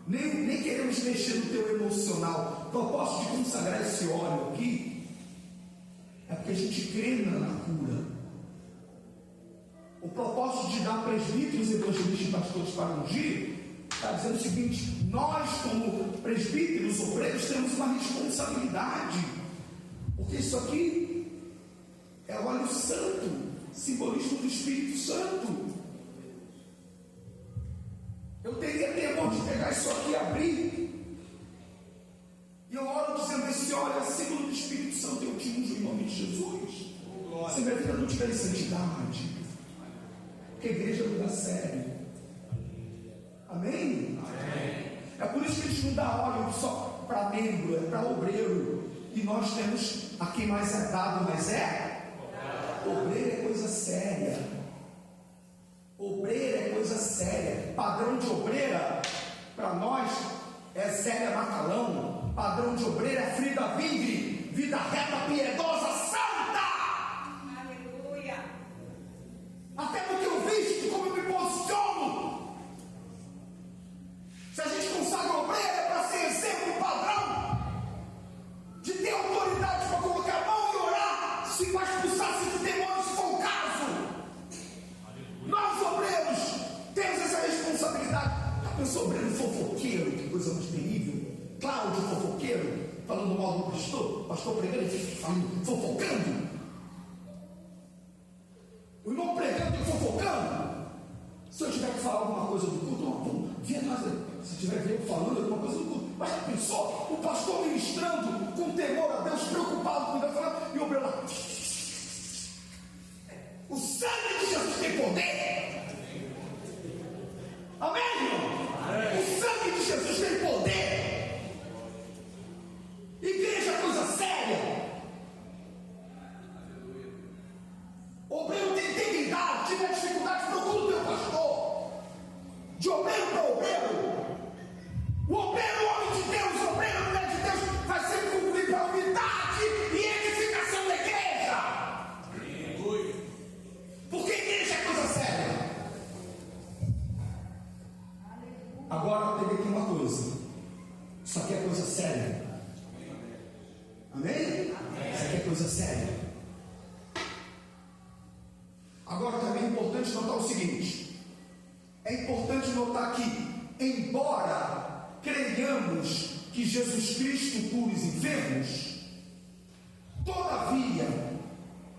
Speaker 1: Nem queremos mexer no teu emocional. O propósito de consagrar esse óleo aqui é porque a gente crê na cura. O propósito de dar presbíteros, evangelistas e pastores para ungir está dizendo o seguinte: nós, como presbíteros, obreiros, temos uma responsabilidade, porque isso aqui é o óleo santo, simbolismo do Espírito Santo. Eu teria temor de pegar isso aqui e abrir, e eu oro dizendo: esse óleo é símbolo do Espírito Santo, eu te unjo em nome de Jesus. Se minha vida não tiver santidade, porque a igreja não dá sério. Amém? Amém? É por isso que a gente não dá óleo só para membro, é para obreiro. E nós temos a quem mais é dado, mas é? Obreiro é coisa séria. Obreiro é coisa séria. Padrão de obreira, para nós, é Zélia Macalão. Padrão de obreira é Frida Vingre. Vida reta, piedosa, santa.
Speaker 2: Aleluia.
Speaker 1: Até no que eu visto, como eu me posiciono. Se a gente consagra obreiro, é para ser exemplo, padrão, de ter autoridade para colocar a mão e orar, se vai expulsar esses demônios, se for o caso. Nós, obreiros, temos essa responsabilidade. A pessoa obreiro fofoqueiro, que coisa mais terrível. Cláudio fofoqueiro, falando mal do pastor pregando e fofocando. O irmão pregando e fofocando. Se eu tiver que falar alguma coisa do culto, não, vem nós. Se tiver que falando alguma coisa do culto, mas já pensou? O pastor ministrando com temor a Deus, preocupado com Deus, falando, e o obreiro lá. O sangue de Jesus tem poder. Amém, irmão? O sangue de Jesus tem poder. Igreja é coisa séria. O obreiro tem integridade. Tiver dificuldade, procura o teu pastor. De obreiro para obreiro. O obreiro, homem de Deus, o obreiro, mulher de Deus, vai sempre concluir para a unidade e edificação da igreja. Porque a igreja é coisa séria. Agora eu peguei aqui uma coisa. Isso aqui é coisa séria. Amém? Isso aqui é coisa séria. Agora também é importante notar o seguinte. É importante notar que, embora creiamos que Jesus Cristo cura os enfermos, todavia,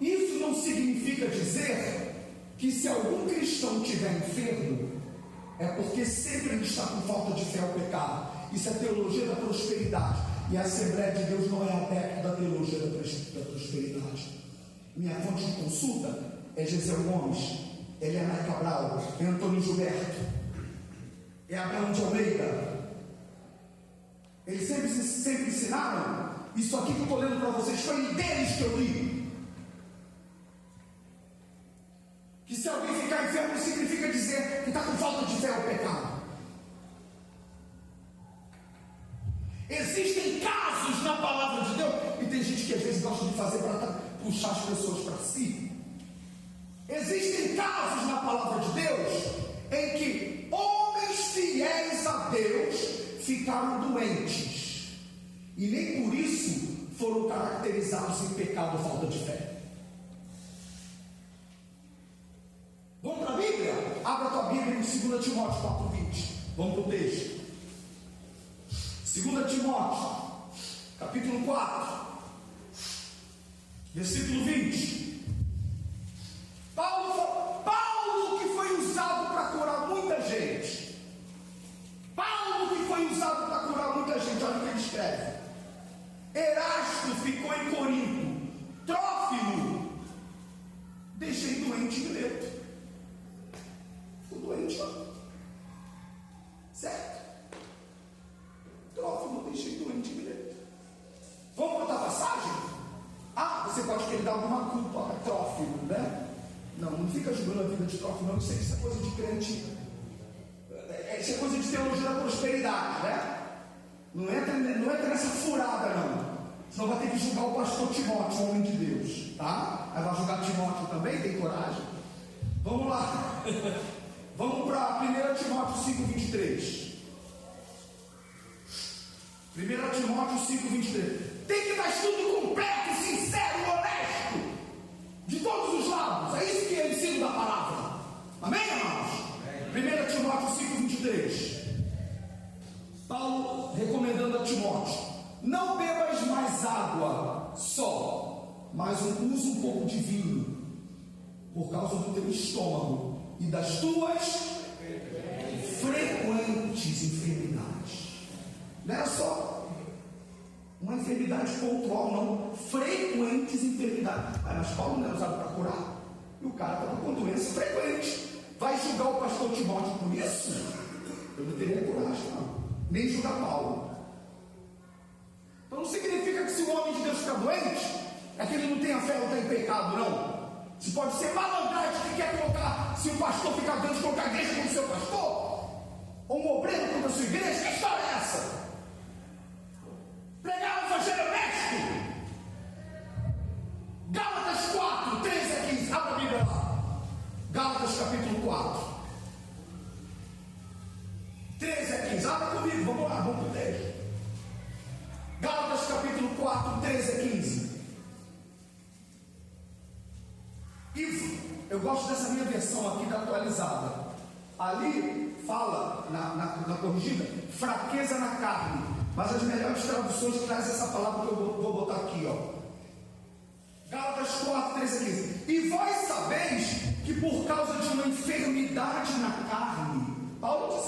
Speaker 1: isso não significa dizer que se algum cristão estiver enfermo, é porque sempre ele está com falta de fé ao pecado. Isso é teologia da prosperidade. E a Assembleia de Deus não é adepto da teologia da prosperidade. Minha fonte de consulta é Gisel Gomes, Helena Cabral, é Antônio Gilberto, é Abraão de Almeida. Eles sempre ensinaram. Isso aqui que eu estou lendo para vocês foi deles que eu li. Que se alguém ficar enfermo significa dizer que está com falta de fé ao pecado. Existem casos na palavra de Deus, e tem gente que às vezes gosta de fazer para puxar as pessoas para si. Existem casos na palavra de Deus em que homens fiéis a Deus ficaram doentes e nem por isso foram caracterizados em pecado ou falta de fé. Vamos para a Bíblia? Abra a tua Bíblia em 2 Timóteo 4:20. Vamos para o texto. 2 Timóteo capítulo 4 versículo 20. Paulo, que foi alguma culpa a Trófimo, né? Não fica julgando a vida de Trófimo, não. Isso é coisa de crente. Isso é coisa de teologia da prosperidade, né? Não entra nessa furada, não. Senão vai ter que julgar o pastor Timóteo, o homem de Deus, tá? Aí vai julgar Timóteo também, tem coragem? Vamos lá. Vamos para 1 Timóteo 5:23. 1 Timóteo 5:23. Tem que dar estudo completo, sincero, honesto, de todos os lados. É isso que é o ensino da palavra. Amém, irmãos? 1 Timóteo 5:23. Paulo recomendando a Timóteo: não bebas mais água só, mas use um pouco de vinho, por causa do teu estômago e das tuas frequentes enfermidades. Não era só uma enfermidade pontual, não. Frequentes enfermidades. Mas Paulo não era usado para curar. E o cara estava com doença frequente. Vai julgar o pastor Timóteo por isso? Eu não teria coragem, não. Nem julgar Paulo. Então não significa que se o homem de Deus ficar doente, é que ele não tem a fé ou está em pecado, não. Se pode ser malandragem que quer colocar, se o pastor ficar doente, colocar a igreja como seu pastor, ou um obreiro contra a sua igreja. Que história é essa? Pregar o evangelho honesto. Gálatas 4, 13 a 15. Abra a Bíblia lá. Gálatas capítulo 4, 13 a 15. Abra comigo, vamos lá, vamos para o texto. Gálatas capítulo 4, 13 a 15. E eu gosto dessa minha versão aqui da atualizada. Ali fala, na corrigida, fraqueza na carne. Mas as melhores traduções trazem essa palavra que eu vou botar aqui, ó. Gálatas 4, 13 a 15. E vós sabeis que por causa de uma enfermidade na carne, Paulo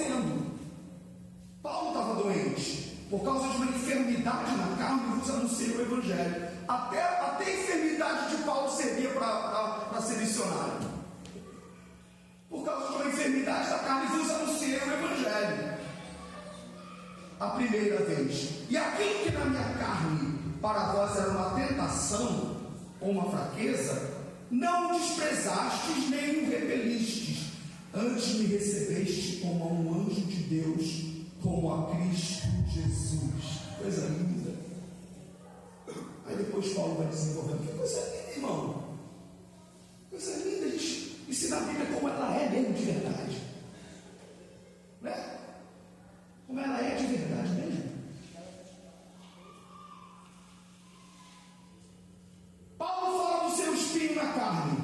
Speaker 1: estava doente, por causa de uma enfermidade na carne, vos anunciei o evangelho. Até a enfermidade de Paulo servia para ser missionário. Por causa de uma enfermidade da carne, vos anunciei o evangelho a primeira vez. E aquilo que na minha carne para vós era uma tentação ou uma fraqueza, não o desprezastes nem o repelistes, antes me recebeste como a um anjo de Deus, como a Cristo Jesus. Coisa linda. Aí depois Paulo vai desenvolvendo. Que coisa linda, irmão. Coisa linda a gente ensinar a Bíblia como ela é mesmo de verdade, né? Como ela é de verdade mesmo. Paulo fala do seu espinho na carne.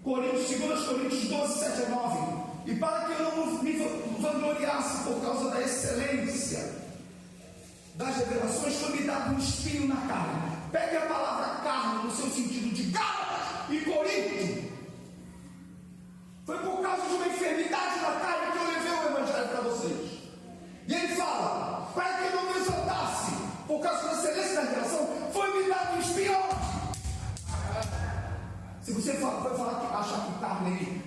Speaker 1: 2 Coríntios 12, 7 a 9. E para que eu não me vangloriasse por causa da excelência das revelações, foi me dado um espinho na carne. Pegue a palavra carne no seu sentido de Gálatas e Corinto. Foi por causa de uma enfermidade na carne que eu levei o evangelho para vocês. E ele fala, para que eu não me exaltasse por causa da excelência da revelação, foi me dado um espinho. Se você vai falar que acha que carne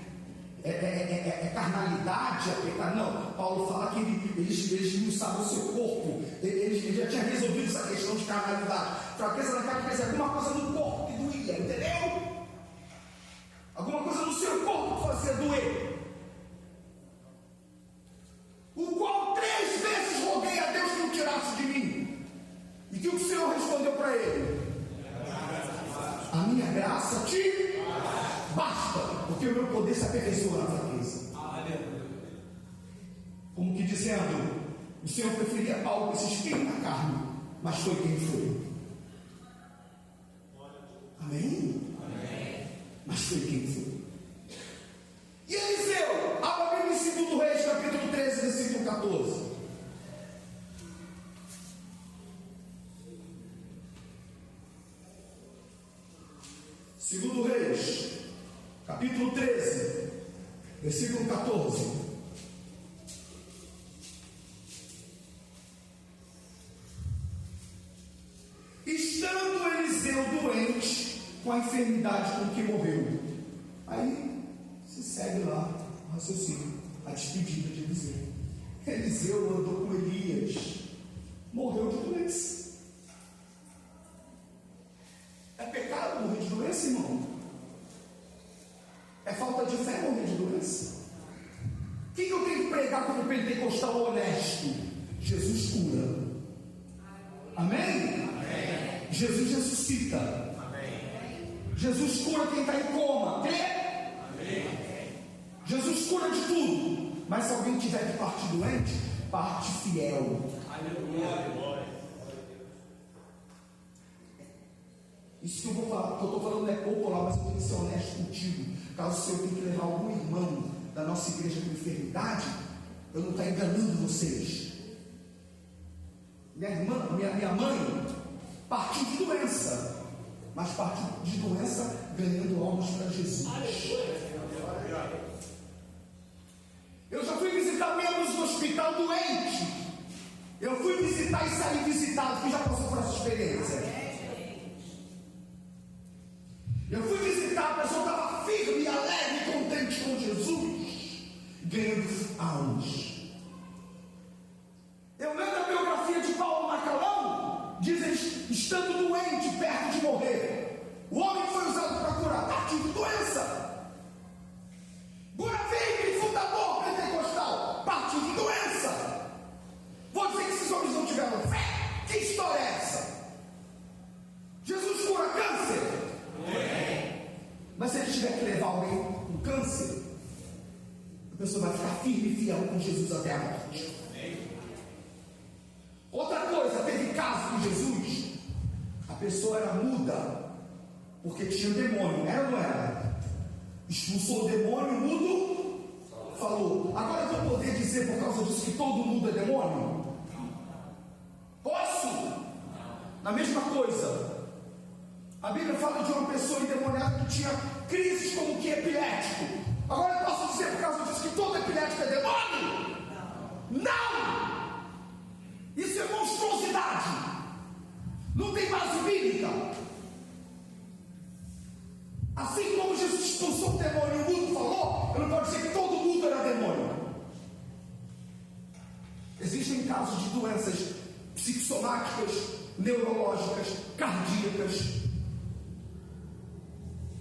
Speaker 1: é carnalidade, é pecado, não. Paulo fala que eles não sabem o seu corpo. Ele já tinha resolvido essa questão de carnalidade. Fraqueza na carne quer dizer alguma coisa no corpo que doía, entendeu? Alguma coisa no seu corpo que fazia doer. O qual 3 vezes roguei a Deus que o tirasse de mim. E que o Senhor respondeu para ele: a minha graça te basta, porque o meu poder se aperfeiçoa na fraqueza. Como que dizendo, o Senhor preferia Paulo com esse espinho na carne, mas foi quem foi. Amém? Mas foi quem foi. E Eliseu, abra a Bíblia em 2 Reis, capítulo 13, versículo 14. Segundo Reis, capítulo 13, versículo 14. Estando Eliseu doente com a enfermidade com que morreu. Aí se segue lá o raciocínio, a despedida de Eliseu. Eliseu andou com Elias, morreu de doença. É pecado morrer de doença? entrar como pentecostal honesto. Jesus cura. Amém? Jesus ressuscita. Jesus cura quem está em coma. Crê? Jesus cura de tudo. Mas se alguém tiver que partir doente, parte fiel. Isso que eu vou falar, que eu estou falando não é popular, mas eu tenho que ser honesto contigo. Caso o Senhor tenha que levar algum irmão da nossa igreja com enfermidade, eu não estou enganando vocês. Minha mãe partiu de doença, mas partiu de doença ganhando almas para Jesus. Eu já fui visitar membros do hospital doente. Eu fui visitar e saí visitado. Quem já passou por essa experiência? Eu fui visitar, a pessoa estava firme, alegre, contente com Jesus, ganhando almas. Eu lendo a biografia de Paulo Macalão, dizem, estando doente, perto de morrer, o homem foi usado para curar, partiu de doença. Guravini, fundador pentecostal, partiu de doença. Vou dizer que esses homens não tiveram fé. Que história é essa? Jesus cura câncer. Mas se ele tiver que levar alguém com câncer, a pessoa vai ficar firme e fiel com Jesus até a morte. Outra coisa, teve caso com Jesus, a pessoa era muda, porque tinha demônio, era ou não era? Expulsou o demônio, o mudo falou. Agora eu vou poder dizer por causa disso que todo mundo é demônio? Posso? A mesma coisa. A Bíblia fala de uma pessoa endemoniada que tinha crises como que epilético. Agora eu posso dizer por causa disso que todo epilético é demônio? Não! Isso é monstruosidade. Não tem base bíblica. Assim como Jesus expulsou o demônio e o mundo falou, eu não posso dizer que todo mundo era demônio. Existem casos de doenças psicossomáticas, neurológicas, cardíacas.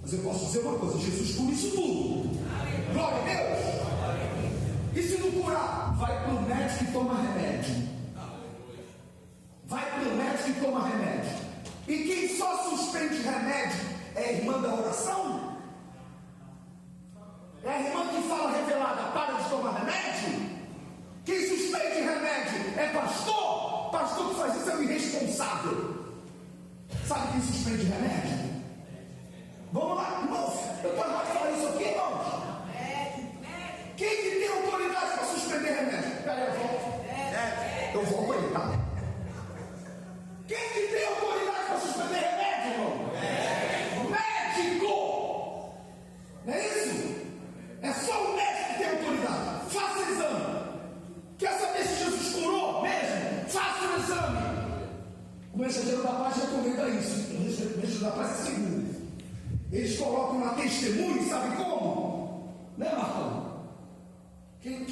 Speaker 1: Mas eu posso dizer uma coisa, Jesus cura isso tudo. Glória a Deus. E se não curar, vai para o médico e toma remédio. Vai para o médico e toma remédio. E quem só suspende remédio é a irmã da oração? É a irmã que fala revelada, para de tomar remédio? Quem suspende remédio é pastor? Pastor que faz isso é um irresponsável. Sabe quem suspende remédio? Vamos lá, irmãos. Eu posso falar isso aqui, irmãos? Quem que tem autoridade para suspender remédio? Pera aí, eu volto aí, tá? Quem que tem autoridade para suspender remédio, irmão? Médico! Não é isso? É só o médico que tem autoridade. Faça exame. Quer saber se Jesus curou mesmo? Faça o exame. O mensageiro da paz recomenda isso. O mensageiro da paz é seguro. Eles colocam na testemunho, sabe como? Né, Marcão? Quem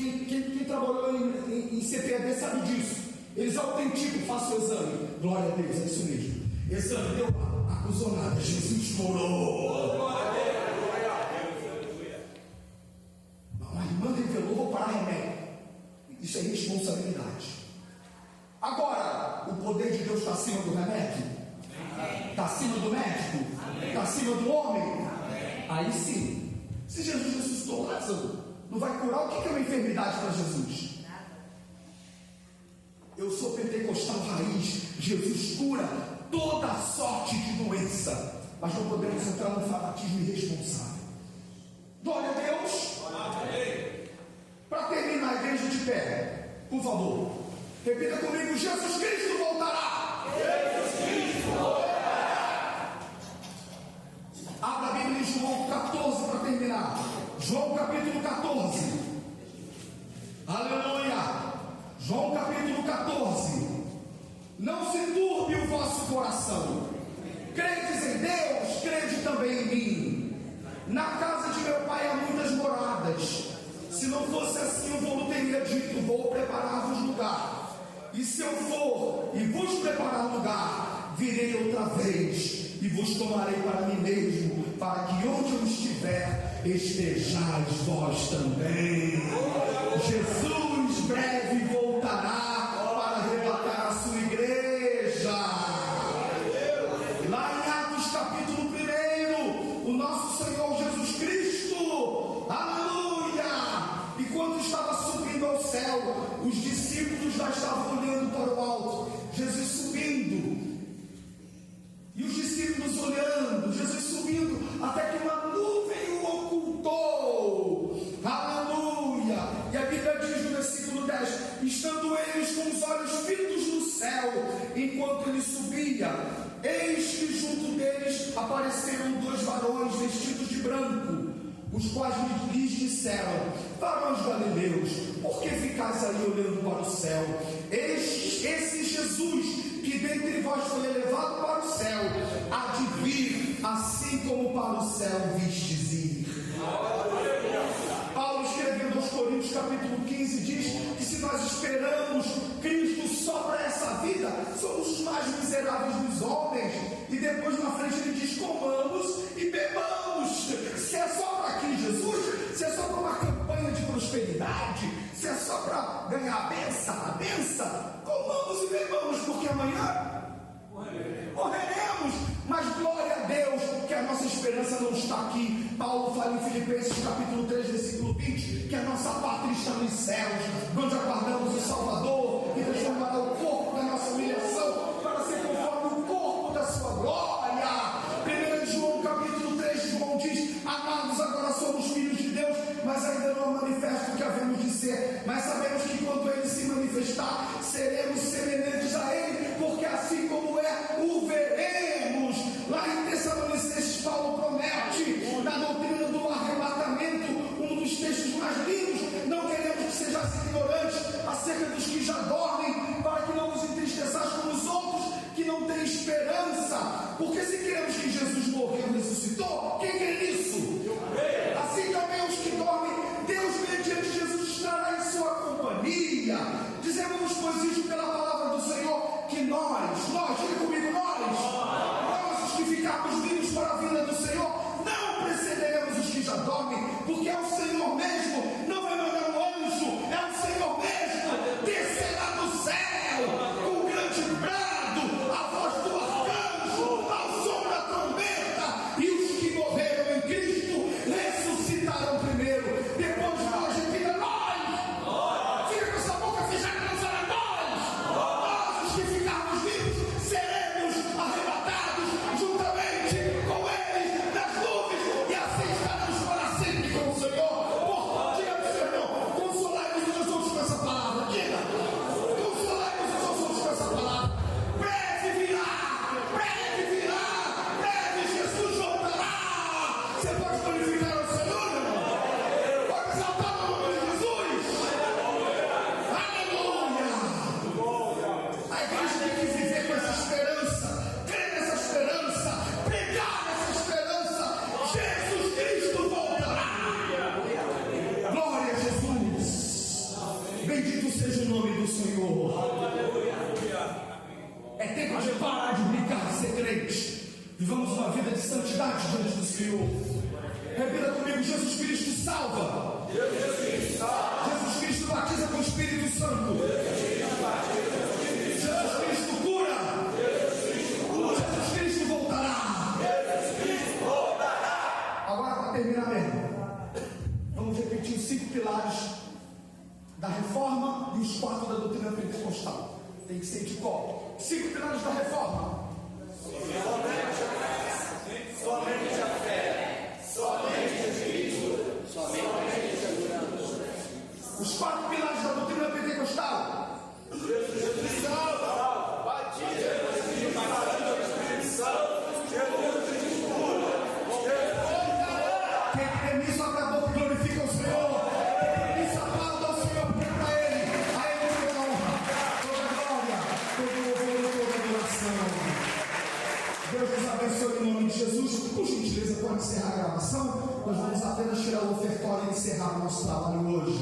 Speaker 1: trabalhou em CPAD sabe disso. Eles autenticam, façam o exame. Glória a Deus, é isso mesmo. Exame deu lá, acusou nada, Jesus curou. A irmã revelou, vou parar remédio. Isso é responsabilidade. Agora, o poder de Deus está acima do remédio? Está acima do médico? Está acima do homem? Aí sim. Se Jesus ressuscitou Lázaro, não vai curar? O que é uma enfermidade para Jesus? Eu sou pentecostal raiz. Jesus cura toda sorte de doença, mas não podemos entrar no fanatismo irresponsável. Glória a Deus. Para terminar, a igreja de pé, por favor, repita comigo: Jesus Cristo voltará. Jesus Cristo voltará. Abra a Bíblia em João 14 para terminar. João capítulo 14. Aleluia. João capítulo 14. Não se turbe o vosso coração. Credes em Deus, crede também em mim. Na casa de meu pai há muitas moradas. Se não fosse assim, eu vou teria dito: vou preparar-vos lugar. E se eu for e vos preparar lugar, virei outra vez e vos tomarei para mim mesmo, para que onde eu estiver, estejais vós também. Jesus céu. Os discípulos já estavam olhando para o alto, Jesus subindo. E os discípulos olhando, Jesus subindo, até que uma nuvem o ocultou. Aleluia! E a Bíblia diz no versículo 10: estando eles com os olhos fitos no céu, enquanto ele subia, eis que junto deles apareceram 2 varões vestidos de branco, os quais lhes disseram: varões galileus, por que ficais aí olhando para o céu? Esse Jesus que dentre vós foi elevado para o céu, há de vir, assim como para o céu vistes ir. Paulo, escrevendo aos Coríntios capítulo 15, diz que se nós esperamos Cristo só para essa vida, somos os mais miseráveis dos homens. E depois na frente ele diz: comamos e bebamos. Se é só para aqui Jesus, se é só para uma campanha de prosperidade, se é só para ganhar a benção, comamos e bebamos, porque amanhã morreremos. Mas glória a Deus que a nossa esperança não está aqui. Paulo fala em Filipenses capítulo 3, versículo 20, que a nossa pátria está nos céus, onde aguardamos o Salvador, que transformará o corpo da nossa humilhação para ser conforme o corpo da sua glória. 1 João capítulo 3, João diz: amados, agora somos filhos de Deus, mas ainda não manifesta o que havemos de ser, mas sabemos que quando ele se manifestar, seremos semelhantes a ele, porque assim como é, o veremos. Lá em Tessalonicenses, Paulo promete, na doutrina do arrebatamento, um dos textos mais lindos: não queremos que sejais ignorantes acerca dos que já dormem, para que não nos entristeçais como os outros que não têm esperança. Porque se queremos que Jesus morreu e ressuscitou, quem crê nisso? Assim também os que dormem, Deus mediante Jesus estará em sua companhia. Dizemos, pois, isto pela palavra do Senhor, que nós, diga comigo, nós os que ficarmos vivos para a vinda do Senhor, não precederemos os que já dormem, porque é o Senhor mesmo, não vai mandar um anjo, é o Senhor mesmo, descerá do céu, com grande brado, a voz do arcanjo, ao som da trombeta, e os que morreram em Cristo ressuscitarão primeiro. Depois nós, repita, nós, fica com essa boca fechada, não será nós, os que ficarmos vivos, seremos arrebatados juntamente com eles nas nuvens, e assim estaremos para sempre com o Senhor. Diga para o seu irmão: consolai-nos uns outros com essa palavra. Diga: consolai-nos uns outros com essa palavra. Breve virá, breve Jesus voltará. Você pode glorificar o Senhor, irmão? Pode exaltar o nome de Jesus. Aleluia! A igreja tem que viver com essa esperança, crer nessa esperança, pregar essa esperança. Jesus Cristo voltará. Glória a Jesus. Bendito seja o nome do Senhor. É tempo de parar de brincar de ser crente. Vivamos uma vida de santidade diante do Senhor. Repita comigo: Jesus Cristo salva. Jesus Cristo batiza com o Espírito Santo. Jesus Cristo cura. Jesus Cristo voltará. Agora, para terminar mesmo, vamos repetir os 5 pilares da reforma e os 4 da doutrina pentecostal. Tem que ser de cor. 5 pilares da reforma:
Speaker 2: Somente a fé, somente a Cristo, somente a segurança.
Speaker 1: os 4 pilares da doutrina pentecostal:
Speaker 2: Jesus salva, batiza no Espírito Santo, Jesus cura.
Speaker 1: quem crê nisso, abre a boca e glorifica o Senhor. Quem crê nisso, aplauda o Senhor, porque para Ele, a Ele toda a honra, toda a glória, todo o louvor e toda a adoração. Deus nos abençoe em nome de Jesus. Por gentileza, pode encerrar a gravação. Nós vamos apenas tirar o ofertório e encerrar o nosso trabalho hoje.